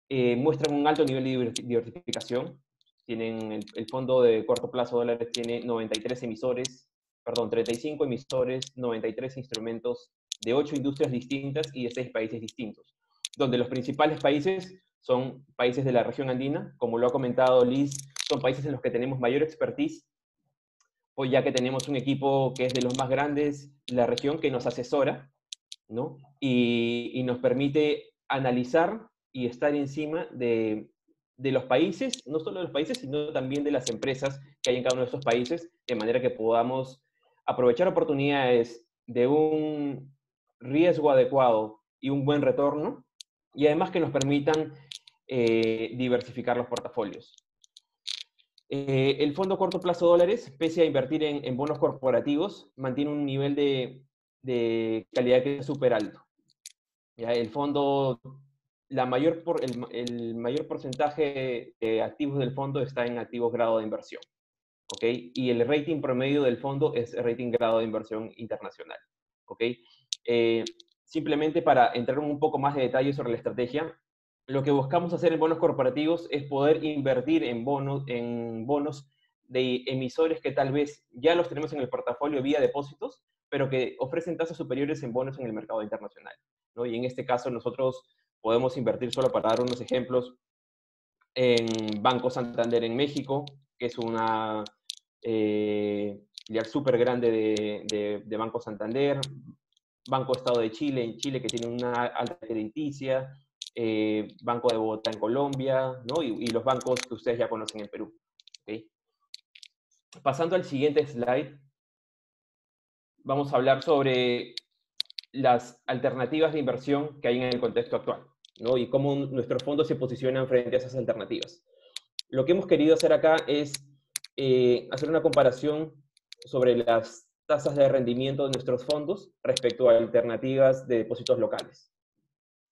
muestran un alto nivel de diversificación. El fondo de corto plazo dólares tiene 35 emisores, 93 instrumentos de 8 industrias distintas y de 6 países distintos, donde los principales países son países de la región andina, como lo ha comentado Liz, son países en los que tenemos mayor expertise, pues ya que tenemos un equipo que es de los más grandes de la región que nos asesora, ¿no? Y nos permite analizar y estar encima de los países, no solo de los países, sino también de las empresas que hay en cada uno de estos países, de manera que podamos aprovechar oportunidades de un riesgo adecuado y un buen retorno, y además que nos permitan diversificar los portafolios. El fondo corto plazo dólares, pese a invertir en bonos corporativos, mantiene un nivel de calidad que es súper alto. ¿Ya? El fondo, el mayor porcentaje de activos del fondo está en activos grado de inversión. ¿Ok? Y el rating promedio del fondo es rating grado de inversión internacional. ¿Ok? Simplemente para entrar un poco más de detalle sobre la estrategia, lo que buscamos hacer en bonos corporativos es poder invertir en bonos de emisores que tal vez ya los tenemos en el portafolio vía depósitos, pero que ofrecen tasas superiores en bonos en el mercado internacional, ¿no? Y en este caso nosotros podemos invertir, solo para dar unos ejemplos, en Banco Santander en México, que es una filial súper grande de Banco Santander, Banco Estado de Chile en Chile, que tiene una alta crediticia, Banco de Bogotá en Colombia, ¿no? Y los bancos que ustedes ya conocen en Perú. ¿Okay? Pasando al siguiente slide, vamos a hablar sobre las alternativas de inversión que hay en el contexto actual, ¿no? Y cómo nuestros fondos se posicionan frente a esas alternativas. Lo que hemos querido hacer acá es hacer una comparación sobre las tasas de rendimiento de nuestros fondos respecto a alternativas de depósitos locales,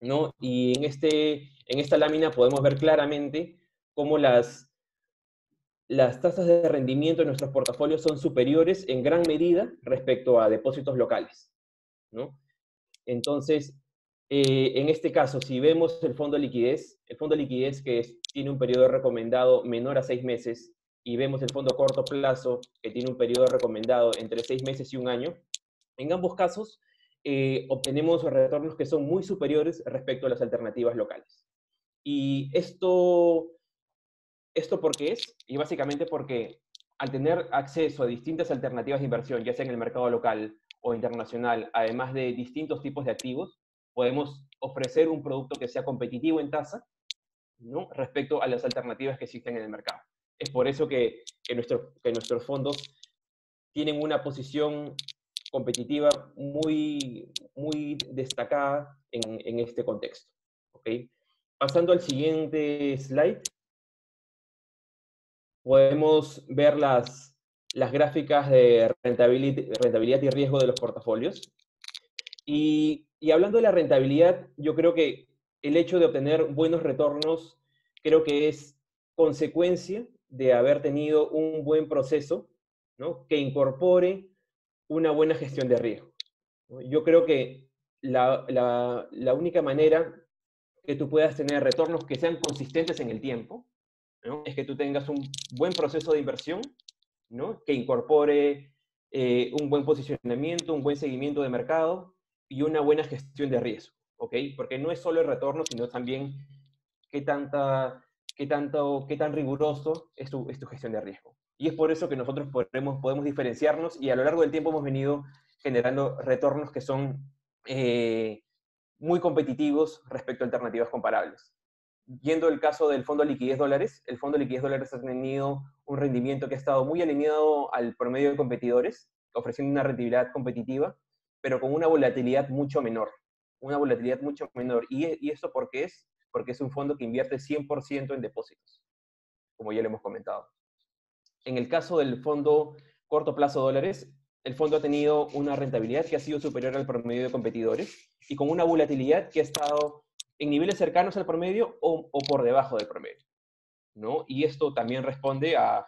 ¿no? Y en esta lámina podemos ver claramente cómo las tasas de rendimiento de nuestros portafolios son superiores en gran medida respecto a depósitos locales, ¿no? Entonces, en este caso, si vemos el fondo de liquidez que tiene un periodo recomendado menor a 6 meses, y vemos el fondo a corto plazo que tiene un periodo recomendado entre 6 meses y un año, en ambos casos obtenemos retornos que son muy superiores respecto a las alternativas locales. Y ¿esto por qué es? Y básicamente porque al tener acceso a distintas alternativas de inversión, ya sea en el mercado local o internacional, además de distintos tipos de activos, podemos ofrecer un producto que sea competitivo en tasa, ¿no? Respecto a las alternativas que existen en el mercado. Es por eso que nuestros fondos tienen una posición competitiva muy, muy destacada en este contexto. ¿Okay? Pasando al siguiente slide, podemos ver las gráficas de rentabilidad y riesgo de los portafolios. Y hablando de la rentabilidad, yo creo que el hecho de obtener buenos retornos creo que es consecuencia de haber tenido un buen proceso, ¿no? Que incorpore una buena gestión de riesgo, ¿no? Yo creo que la única manera que tú puedas tener retornos que sean consistentes en el tiempo, ¿no? Es que tú tengas un buen proceso de inversión, ¿no? Que incorpore un buen posicionamiento, un buen seguimiento de mercado y una buena gestión de riesgo, ¿ok? Porque no es solo el retorno, sino también qué tan riguroso es tu gestión de riesgo. Y es por eso que nosotros podemos diferenciarnos, y a lo largo del tiempo hemos venido generando retornos que son muy competitivos respecto a alternativas comparables. Viendo el caso del fondo de liquidez dólares, el fondo de liquidez dólares ha tenido un rendimiento que ha estado muy alineado al promedio de competidores, ofreciendo una rentabilidad competitiva, pero con una volatilidad mucho menor. Una volatilidad mucho menor. ¿Y esto por qué es? Porque es un fondo que invierte 100% en depósitos, como ya lo hemos comentado. En el caso del fondo corto plazo dólares, el fondo ha tenido una rentabilidad que ha sido superior al promedio de competidores y con una volatilidad que ha estado en niveles cercanos al promedio o por debajo del promedio, ¿no? Y esto también responde a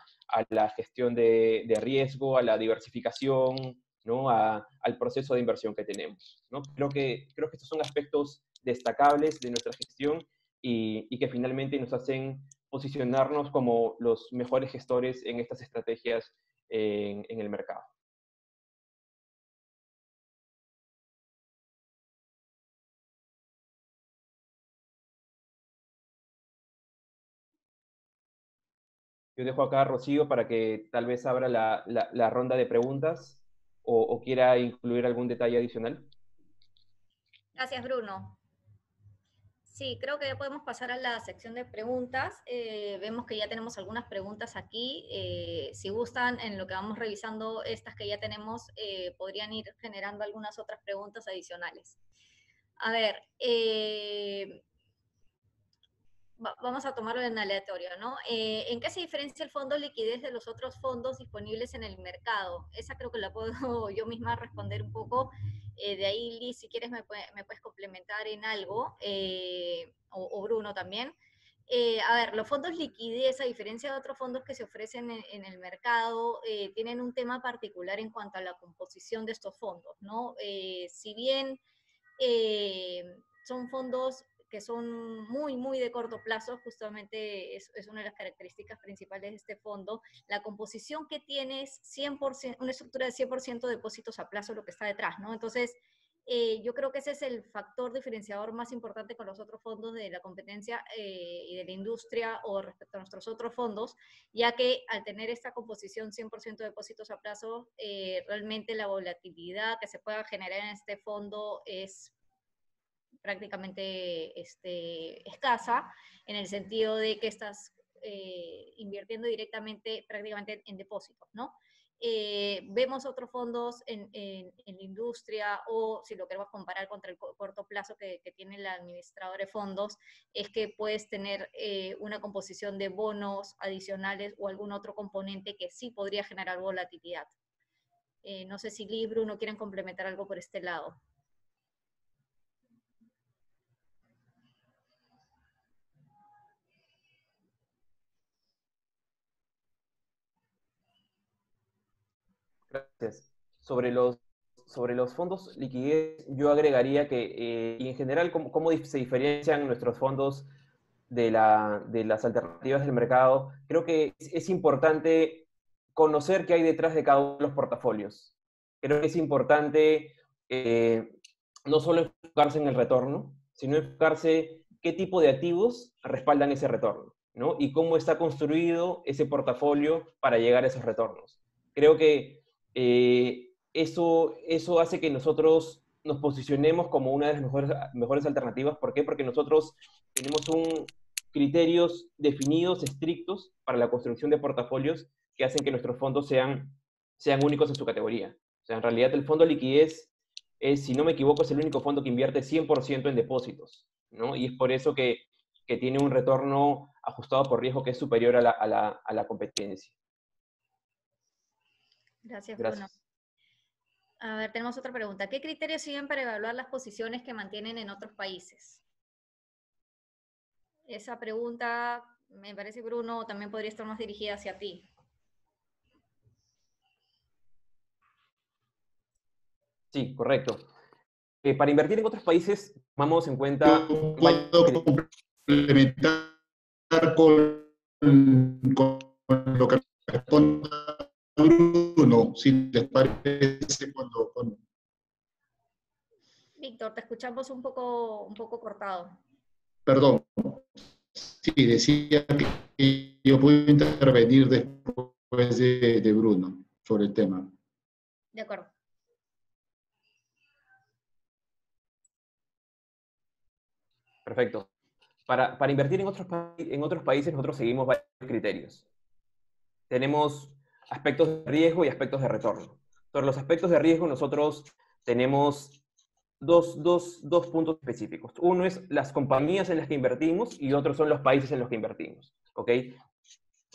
la gestión de riesgo, a la diversificación, ¿no? Al proceso de inversión que tenemos, ¿no? Creo que estos son aspectos destacables de nuestra gestión y que finalmente nos hacen posicionarnos como los mejores gestores en estas estrategias en el mercado. Yo dejo acá a Rocío para que tal vez abra la ronda de preguntas o quiera incluir algún detalle adicional. Gracias, Bruno. Sí, creo que ya podemos pasar a la sección de preguntas. Vemos que ya tenemos algunas preguntas aquí. Si gustan, en lo que vamos revisando estas que ya tenemos, podrían ir generando algunas otras preguntas adicionales. A ver, vamos a tomarlo en aleatorio, ¿no? ¿En qué se diferencia el fondo liquidez de los otros fondos disponibles en el mercado? Esa creo que la puedo yo misma responder un poco. De ahí, Liz, si quieres me puedes complementar en algo, o Bruno también. A ver, los fondos liquidez, a diferencia de otros fondos que se ofrecen en el mercado, tienen un tema particular en cuanto a la composición de estos fondos, ¿no? Si bien son fondos que son muy de corto plazo, justamente es una de las características principales de este fondo. La composición que tiene es 100%, una estructura de 100% depósitos a plazo, lo que está detrás, ¿no? Entonces, yo creo que ese es el factor diferenciador más importante con los otros fondos de la competencia y de la industria o respecto a nuestros otros fondos, ya que al tener esta composición 100% de depósitos a plazo, realmente la volatilidad que se pueda generar en este fondo es prácticamente escasa, en el sentido de que estás invirtiendo directamente prácticamente en depósitos, ¿no? Vemos otros fondos en la industria, o si lo queremos comparar contra el corto plazo que tiene el administrador de fondos, es que puedes tener una composición de bonos adicionales o algún otro componente que sí podría generar volatilidad. No sé si Liz, Bruno quieren complementar algo por este lado. Gracias. Sobre los fondos liquidez, yo agregaría que, y en general, ¿cómo se diferencian nuestros fondos de las alternativas del mercado? Creo que es importante conocer qué hay detrás de cada uno de los portafolios. Creo que es importante no solo enfocarse en el retorno, sino enfocarse qué tipo de activos respaldan ese retorno, ¿no? Y cómo está construido ese portafolio para llegar a esos retornos. Creo que eso hace que nosotros nos posicionemos como una de las mejores alternativas. ¿Por qué? Porque nosotros tenemos criterios definidos, estrictos, para la construcción de portafolios que hacen que nuestros fondos sean únicos en su categoría. O sea, en realidad el fondo liquidez si no me equivoco, es el único fondo que invierte 100% en depósitos, ¿no? Y es por eso que tiene un retorno ajustado por riesgo que es superior a la competencia. Gracias, Bruno. Gracias. A ver, tenemos otra pregunta. ¿Qué criterios siguen para evaluar las posiciones que mantienen en otros países? Esa pregunta, me parece, Bruno, también podría estar más dirigida hacia ti. Sí, correcto. Para invertir en otros países, tomamos en cuenta... Puedo complementar con lo que responda Bruno, si les parece, cuando... Víctor, te escuchamos un poco cortado. Perdón, sí, decía que yo puedo intervenir después de Bruno sobre el tema. De acuerdo. Perfecto. Para invertir en otros países, nosotros seguimos varios criterios. Tenemos aspectos de riesgo y aspectos de retorno. Sobre los aspectos de riesgo, nosotros tenemos dos puntos específicos. Uno es las compañías en las que invertimos y otros son los países en los que invertimos. ¿Ok?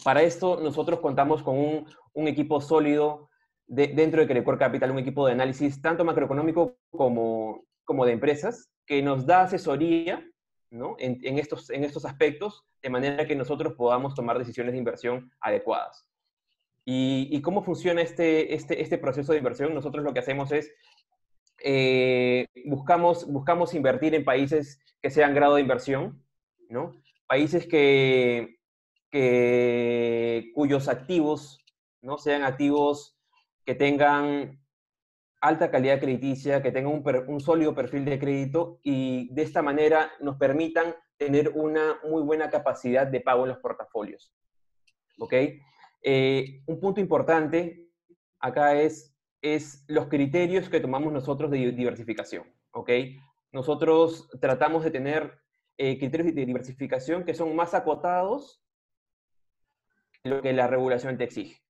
Para esto, nosotros contamos con un equipo sólido dentro de Credicorp Capital, un equipo de análisis tanto macroeconómico como de empresas, que nos da asesoría, ¿no? en estos aspectos, de manera que nosotros podamos tomar decisiones de inversión adecuadas. ¿Y cómo funciona este proceso de inversión? Nosotros lo que hacemos es buscamos invertir en países que sean grado de inversión, ¿no? Países que cuyos activos, ¿no?, sean activos que tengan alta calidad crediticia, que tengan un sólido perfil de crédito y de esta manera nos permitan tener una muy buena capacidad de pago en los portafolios. ¿Ok? Un punto importante acá es los criterios que tomamos nosotros de diversificación. ¿Ok? Nosotros tratamos de tener criterios de diversificación que son más acotados de lo que la regulación te exige,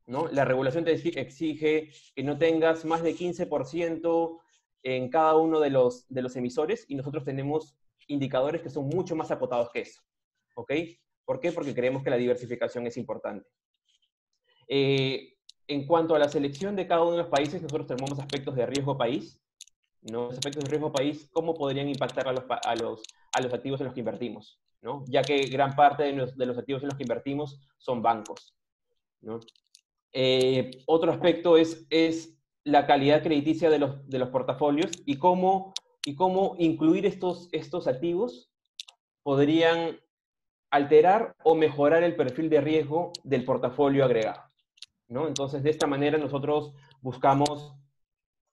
¿no? La regulación te exige que no tengas más de 15% en cada uno de los emisores y nosotros tenemos indicadores que son mucho más acotados que eso. ¿Ok? ¿Por qué? Porque creemos que la diversificación es importante. En cuanto a la selección de cada uno de los países, nosotros tenemos aspectos de riesgo país, ¿no? Los aspectos de riesgo país, ¿cómo podrían impactar a los activos en los que invertimos, ¿no? Ya que gran parte de los activos en los que invertimos son bancos, ¿no? Otro aspecto es la calidad crediticia de los portafolios y cómo incluir estos activos podrían alterar o mejorar el perfil de riesgo del portafolio agregado, ¿no? Entonces, de esta manera nosotros buscamos,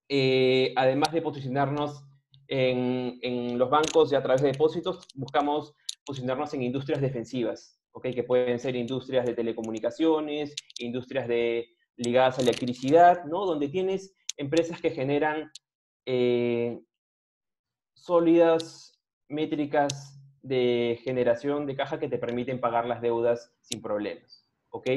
además de posicionarnos en los bancos y a través de depósitos, buscamos posicionarnos en industrias defensivas, ¿ok? Que pueden ser industrias de telecomunicaciones, industrias ligadas a electricidad, ¿no? Donde tienes empresas que generan sólidas métricas de generación de caja que te permiten pagar las deudas sin problemas, ¿ok?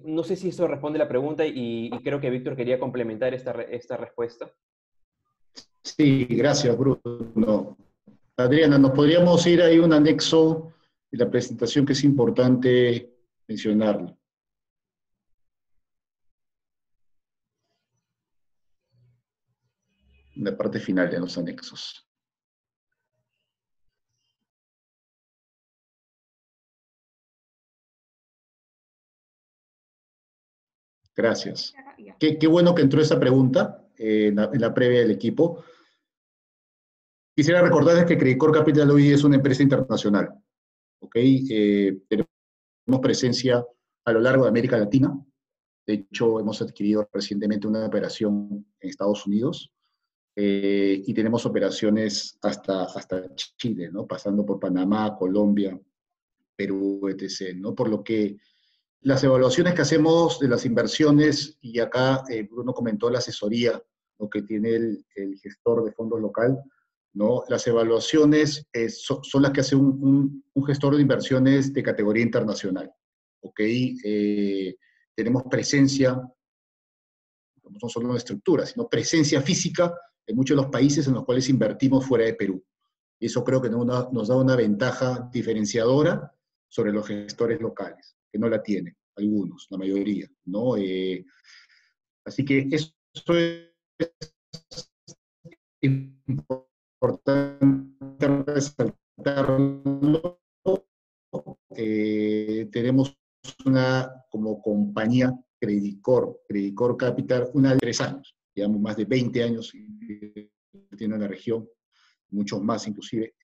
No sé si eso responde la pregunta y creo que Víctor quería complementar esta respuesta. Sí, gracias, Bruno. Adriana, ¿nos podríamos ir ahí un anexo de la presentación que es importante mencionarlo? La parte final de los anexos. Gracias. Qué bueno que entró esa pregunta en la previa del equipo. Quisiera recordarles que Credicorp Capital hoy es una empresa internacional. ¿Ok? Tenemos presencia a lo largo de América Latina. De hecho, hemos adquirido recientemente una operación en Estados Unidos. Y tenemos operaciones hasta Chile, ¿no? Pasando por Panamá, Colombia, Perú, etc., ¿no? Por lo que las evaluaciones que hacemos de las inversiones, y acá Bruno comentó la asesoría, ¿no?, que tiene el gestor de fondos local, ¿no? Las evaluaciones son las que hace un gestor de inversiones de categoría internacional. ¿Ok? Tenemos presencia, no solo en estructura, sino presencia física en muchos de los países en los cuales invertimos fuera de Perú. Y eso creo que nos da una ventaja diferenciadora sobre los gestores locales, que no la tienen, algunos, la mayoría, ¿no? Así que eso es importante resaltarlo. Tenemos como compañía Credicorp Capital, una de 3 años, llevamos más de 20 años invirtiendo en la región, muchos más inclusive,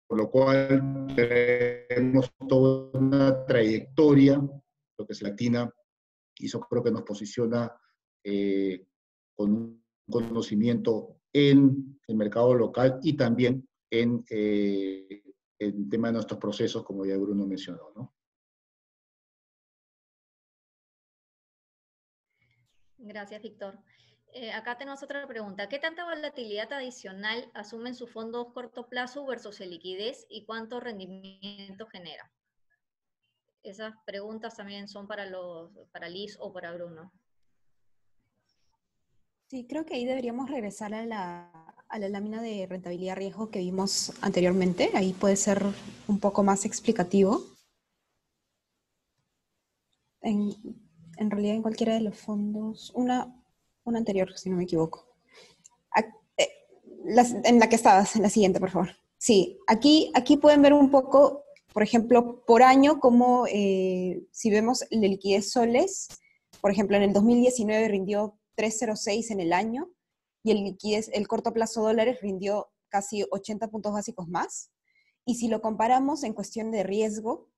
por lo cual tenemos toda una trayectoria, lo que es latina, y eso creo que nos posiciona con un conocimiento en el mercado local y también en el tema de nuestros procesos, como ya Bruno mencionó, ¿no? Gracias, Víctor. Acá tenemos otra pregunta. ¿Qué tanta volatilidad adicional asumen sus fondos corto plazo versus el liquidez y cuánto rendimiento genera? Esas preguntas también son para Liz o para Bruno. Sí, creo que ahí deberíamos regresar a la lámina de rentabilidad-riesgo que vimos anteriormente. Ahí puede ser un poco más explicativo. En realidad, en cualquiera de los fondos, una anterior, si no me equivoco. En la que estabas, en la siguiente, por favor. Sí, aquí pueden ver un poco, por ejemplo, por año, como si vemos la liquidez soles, por ejemplo, en el 2019 rindió 3.06 en el año, y el corto plazo dólares rindió casi 80 puntos básicos más. Y si lo comparamos en cuestión de riesgo,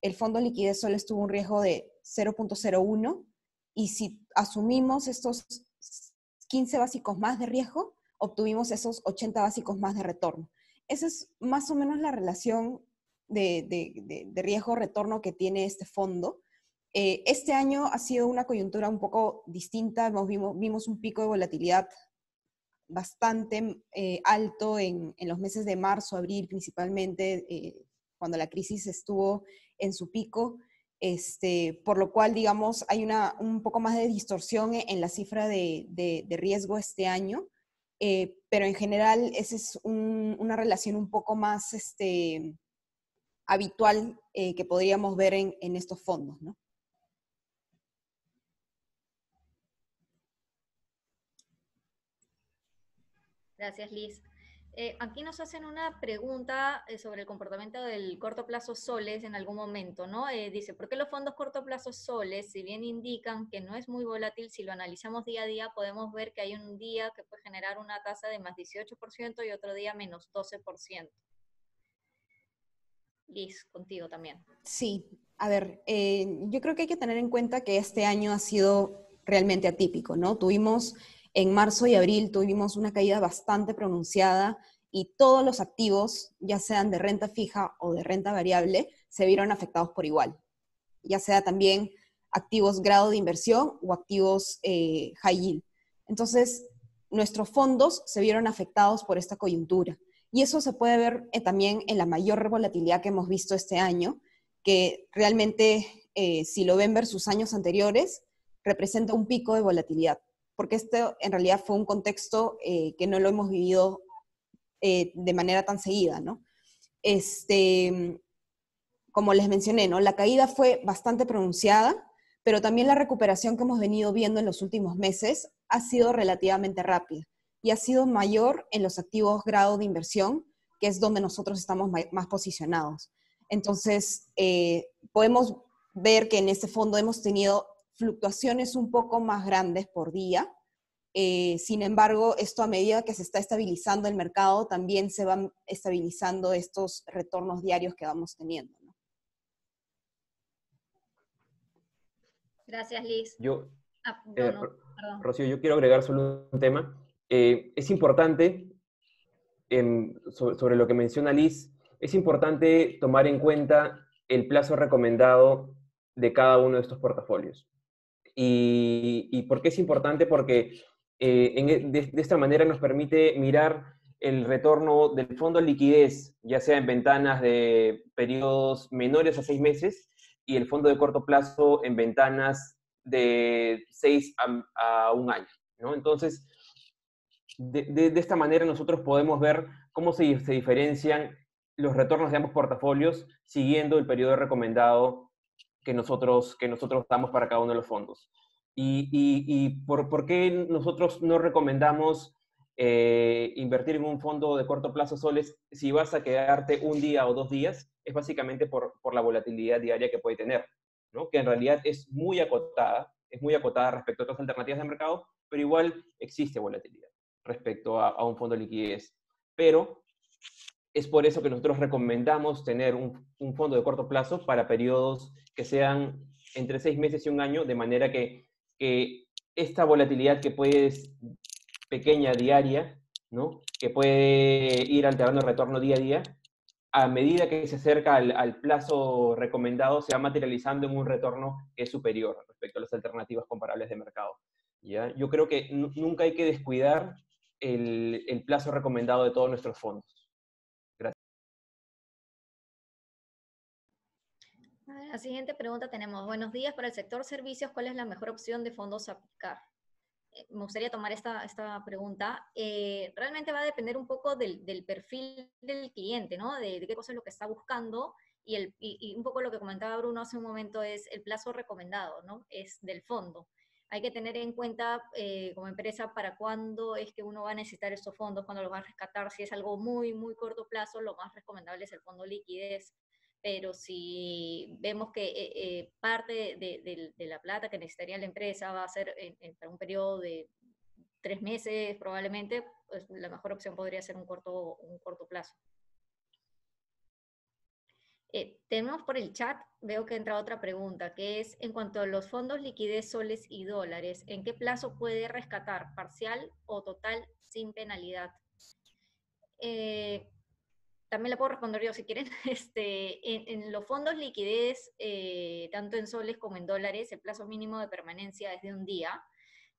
el fondo de liquidez solo tuvo un riesgo de 0.01, y si asumimos estos 15 básicos más de riesgo, obtuvimos esos 80 básicos más de retorno. Esa es más o menos la relación de riesgo-retorno que tiene este fondo. Este año ha sido una coyuntura un poco distinta. Vimos un pico de volatilidad bastante alto en los meses de marzo, abril principalmente, cuando la crisis estuvo en su pico. Por lo cual, digamos, hay un poco más de distorsión en la cifra de riesgo este año, pero en general esa es una relación un poco más habitual que podríamos ver en estos fondos, ¿no? Gracias, Liz. Aquí nos hacen una pregunta sobre el comportamiento del corto plazo soles en algún momento, ¿no? Dice, ¿por qué los fondos corto plazo soles, si bien indican que no es muy volátil, si lo analizamos día a día, podemos ver que hay un día que puede generar una tasa de más 18% y otro día menos 12%? Liz, contigo también. Sí, a ver, yo creo que hay que tener en cuenta que este año ha sido realmente atípico, ¿no? En marzo y abril tuvimos una caída bastante pronunciada y todos los activos, ya sean de renta fija o de renta variable, se vieron afectados por igual, ya sea también activos grado de inversión o activos high yield. Entonces, nuestros fondos se vieron afectados por esta coyuntura. Y eso se puede ver también en la mayor volatilidad que hemos visto este año, que realmente, si lo ven versus años anteriores, representa un pico de volatilidad, porque este en realidad fue un contexto que no lo hemos vivido de manera tan seguida, ¿no? Como les mencioné, ¿no? La caída fue bastante pronunciada, pero también la recuperación que hemos venido viendo en los últimos meses ha sido relativamente rápida y ha sido mayor en los activos grado de inversión, que es donde nosotros estamos más posicionados. Entonces, podemos ver que en este fondo hemos tenido fluctuaciones un poco más grandes por día. Sin embargo, esto a medida que se está estabilizando el mercado, también se van estabilizando estos retornos diarios que vamos teniendo, ¿no? Gracias, Liz. Perdón. Rocío, yo quiero agregar solo un tema. Es importante, sobre lo que menciona Liz, es importante tomar en cuenta el plazo recomendado de cada uno de estos portafolios. ¿Y por qué es importante? Porque de esta manera nos permite mirar el retorno del fondo de liquidez, ya sea en ventanas de periodos menores a 6 meses, y el fondo de corto plazo en ventanas de 6 a 1 año, ¿no? Entonces, de esta manera nosotros podemos ver cómo se diferencian los retornos de ambos portafolios siguiendo el periodo recomendado que nosotros damos para cada uno de los fondos. ¿Y por qué nosotros no recomendamos invertir en un fondo de corto plazo soles si vas a quedarte un día o 2 días? Es básicamente por la volatilidad diaria que puede tener, ¿no? Que en realidad es muy acotada respecto a otras alternativas de mercado, pero igual existe volatilidad respecto a un fondo de liquidez. Pero es por eso que nosotros recomendamos tener un fondo de corto plazo para periodos que sean entre 6 meses y 1 año, de manera que esta volatilidad que puede ser pequeña diaria, ¿no? Que puede ir alterando el retorno día a día, a medida que se acerca al plazo recomendado, se va materializando en un retorno que es superior respecto a las alternativas comparables de mercado, ¿ya? Yo creo que nunca hay que descuidar el plazo recomendado de todos nuestros fondos. La siguiente pregunta tenemos. Buenos días, para el sector servicios, ¿cuál es la mejor opción de fondos a aplicar? Me gustaría tomar esta pregunta. Realmente va a depender un poco del perfil del cliente, ¿no? De qué cosa es lo que está buscando y un poco lo que comentaba Bruno hace un momento es el plazo recomendado, ¿no? Es del fondo. Hay que tener en cuenta como empresa para cuándo es que uno va a necesitar estos fondos, cuándo los va a rescatar. Si es algo muy, muy corto plazo, lo más recomendable es el fondo liquidez. Pero si vemos que parte de la plata que necesitaría la empresa va a ser para un periodo de 3 meses probablemente, pues la mejor opción podría ser un corto plazo. Tenemos por el chat, veo que entra otra pregunta, que es en cuanto a los fondos liquidez soles y dólares, ¿en qué plazo puede rescatar, parcial o total sin penalidad? También le puedo responder yo si quieren. En los fondos liquidez, tanto en soles como en dólares, el plazo mínimo de permanencia es de un día.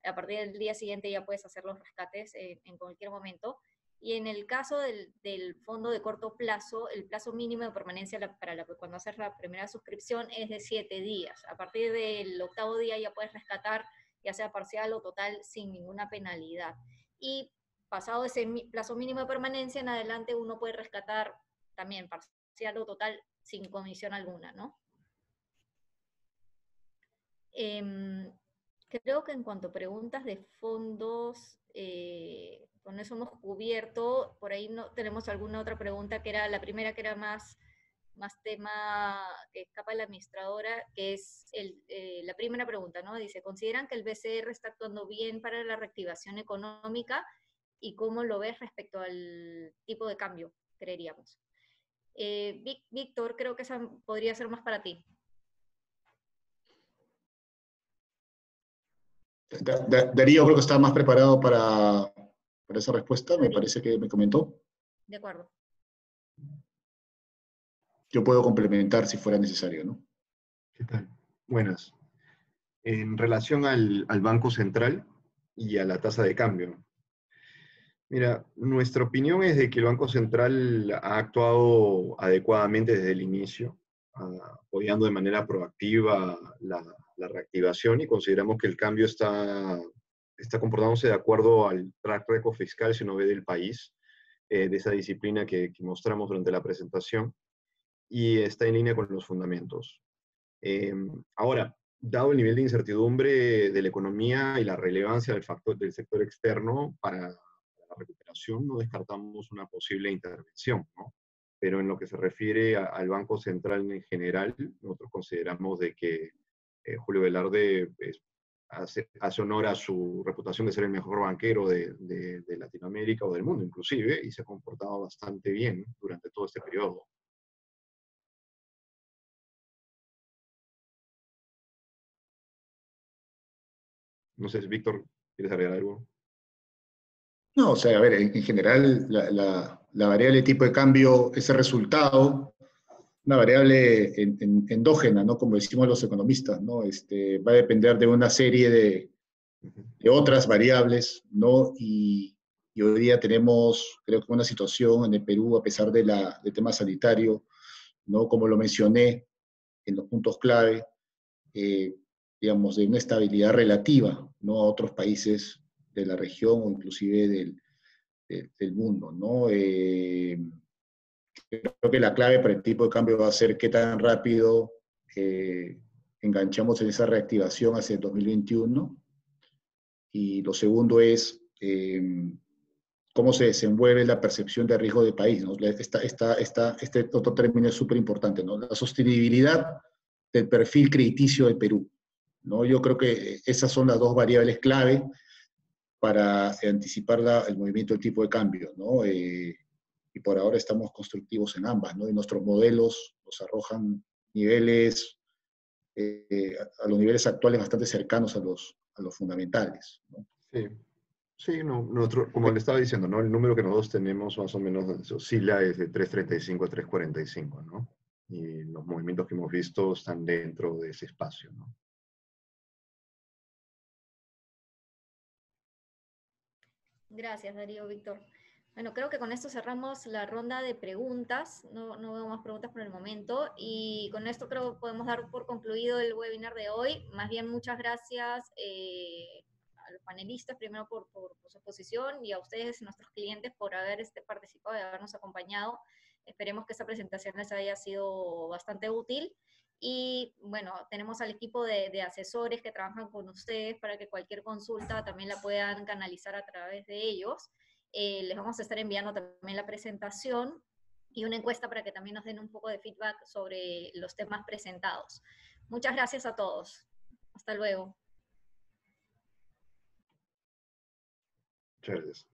A partir del día siguiente ya puedes hacer los rescates en cualquier momento. Y en el caso del fondo de corto plazo, el plazo mínimo de permanencia cuando haces la primera suscripción es de 7 días. A partir del octavo día ya puedes rescatar, ya sea parcial o total, sin ninguna penalidad. Y pasado ese plazo mínimo de permanencia, en adelante uno puede rescatar también parcial o total sin comisión alguna, ¿no? Creo que en cuanto a preguntas de fondos, con eso hemos cubierto. Por ahí no tenemos alguna otra pregunta, que era la primera, que era más tema que escapa de la administradora, que es la primera pregunta, ¿no? Dice, ¿consideran que el BCR está actuando bien para la reactivación económica? ¿Y cómo lo ves respecto al tipo de cambio, creeríamos? Víctor, creo que esa podría ser más para ti. Darío creo que está más preparado para esa respuesta, me parece que me comentó. De acuerdo. Yo puedo complementar si fuera necesario, ¿no? ¿Qué tal? Buenas. En relación al Banco Central y a la tasa de cambio. Mira, nuestra opinión es de que el Banco Central ha actuado adecuadamente desde el inicio, apoyando de manera proactiva la reactivación, y consideramos que el cambio está comportándose de acuerdo al track record fiscal, si uno ve, del país, de esa disciplina que mostramos durante la presentación, y está en línea con los fundamentos. Ahora, dado el nivel de incertidumbre de la economía y la relevancia del sector externo para la recuperación, no descartamos una posible intervención, ¿no? Pero en lo que se refiere al Banco Central en general, nosotros consideramos de que Julio Velarde hace honor a su reputación de ser el mejor banquero de Latinoamérica o del mundo inclusive, y se ha comportado bastante bien durante todo este periodo. No sé, Víctor, ¿quieres agregar algo? No, o sea, a ver, en general la variable tipo de cambio es el resultado, una variable endógena, ¿no? Como decimos los economistas, ¿no? Va a depender de una serie de otras variables, ¿no? Y hoy día tenemos, creo que una situación en el Perú, a pesar del tema sanitario, ¿no? Como lo mencioné en los puntos clave, digamos, de una estabilidad relativa, ¿no? A otros países de la región o inclusive del mundo, ¿no? Creo que la clave para el tipo de cambio va a ser qué tan rápido enganchamos en esa reactivación hacia el 2021. Y lo segundo es cómo se desenvuelve la percepción de riesgo de país, ¿no? Este otro término es súper importante, ¿no? La sostenibilidad del perfil crediticio del Perú, ¿no? Yo creo que esas son las dos variables clave para anticipar el movimiento del tipo de cambio, ¿no? Y por ahora estamos constructivos en ambas, ¿no? Y nuestros modelos nos arrojan niveles, a los niveles actuales bastante cercanos a los fundamentales, ¿no? Sí, sí, no, nosotros, como le estaba diciendo, ¿no? El número que nosotros tenemos más o menos oscila es de 3.35 a 3.45, ¿no? Y los movimientos que hemos visto están dentro de ese espacio, ¿no? Gracias, Darío, Víctor. Bueno, creo que con esto cerramos la ronda de preguntas. No veo más preguntas por el momento. Y con esto creo que podemos dar por concluido el webinar de hoy. Más bien, muchas gracias a los panelistas, primero por su exposición, y a ustedes, nuestros clientes, por haber participado y habernos acompañado. Esperemos que esta presentación les haya sido bastante útil. Y bueno, tenemos al equipo de asesores que trabajan con ustedes para que cualquier consulta también la puedan canalizar a través de ellos. Les vamos a estar enviando también la presentación y una encuesta para que también nos den un poco de feedback sobre los temas presentados. Muchas gracias a todos. Hasta luego. Muchas gracias.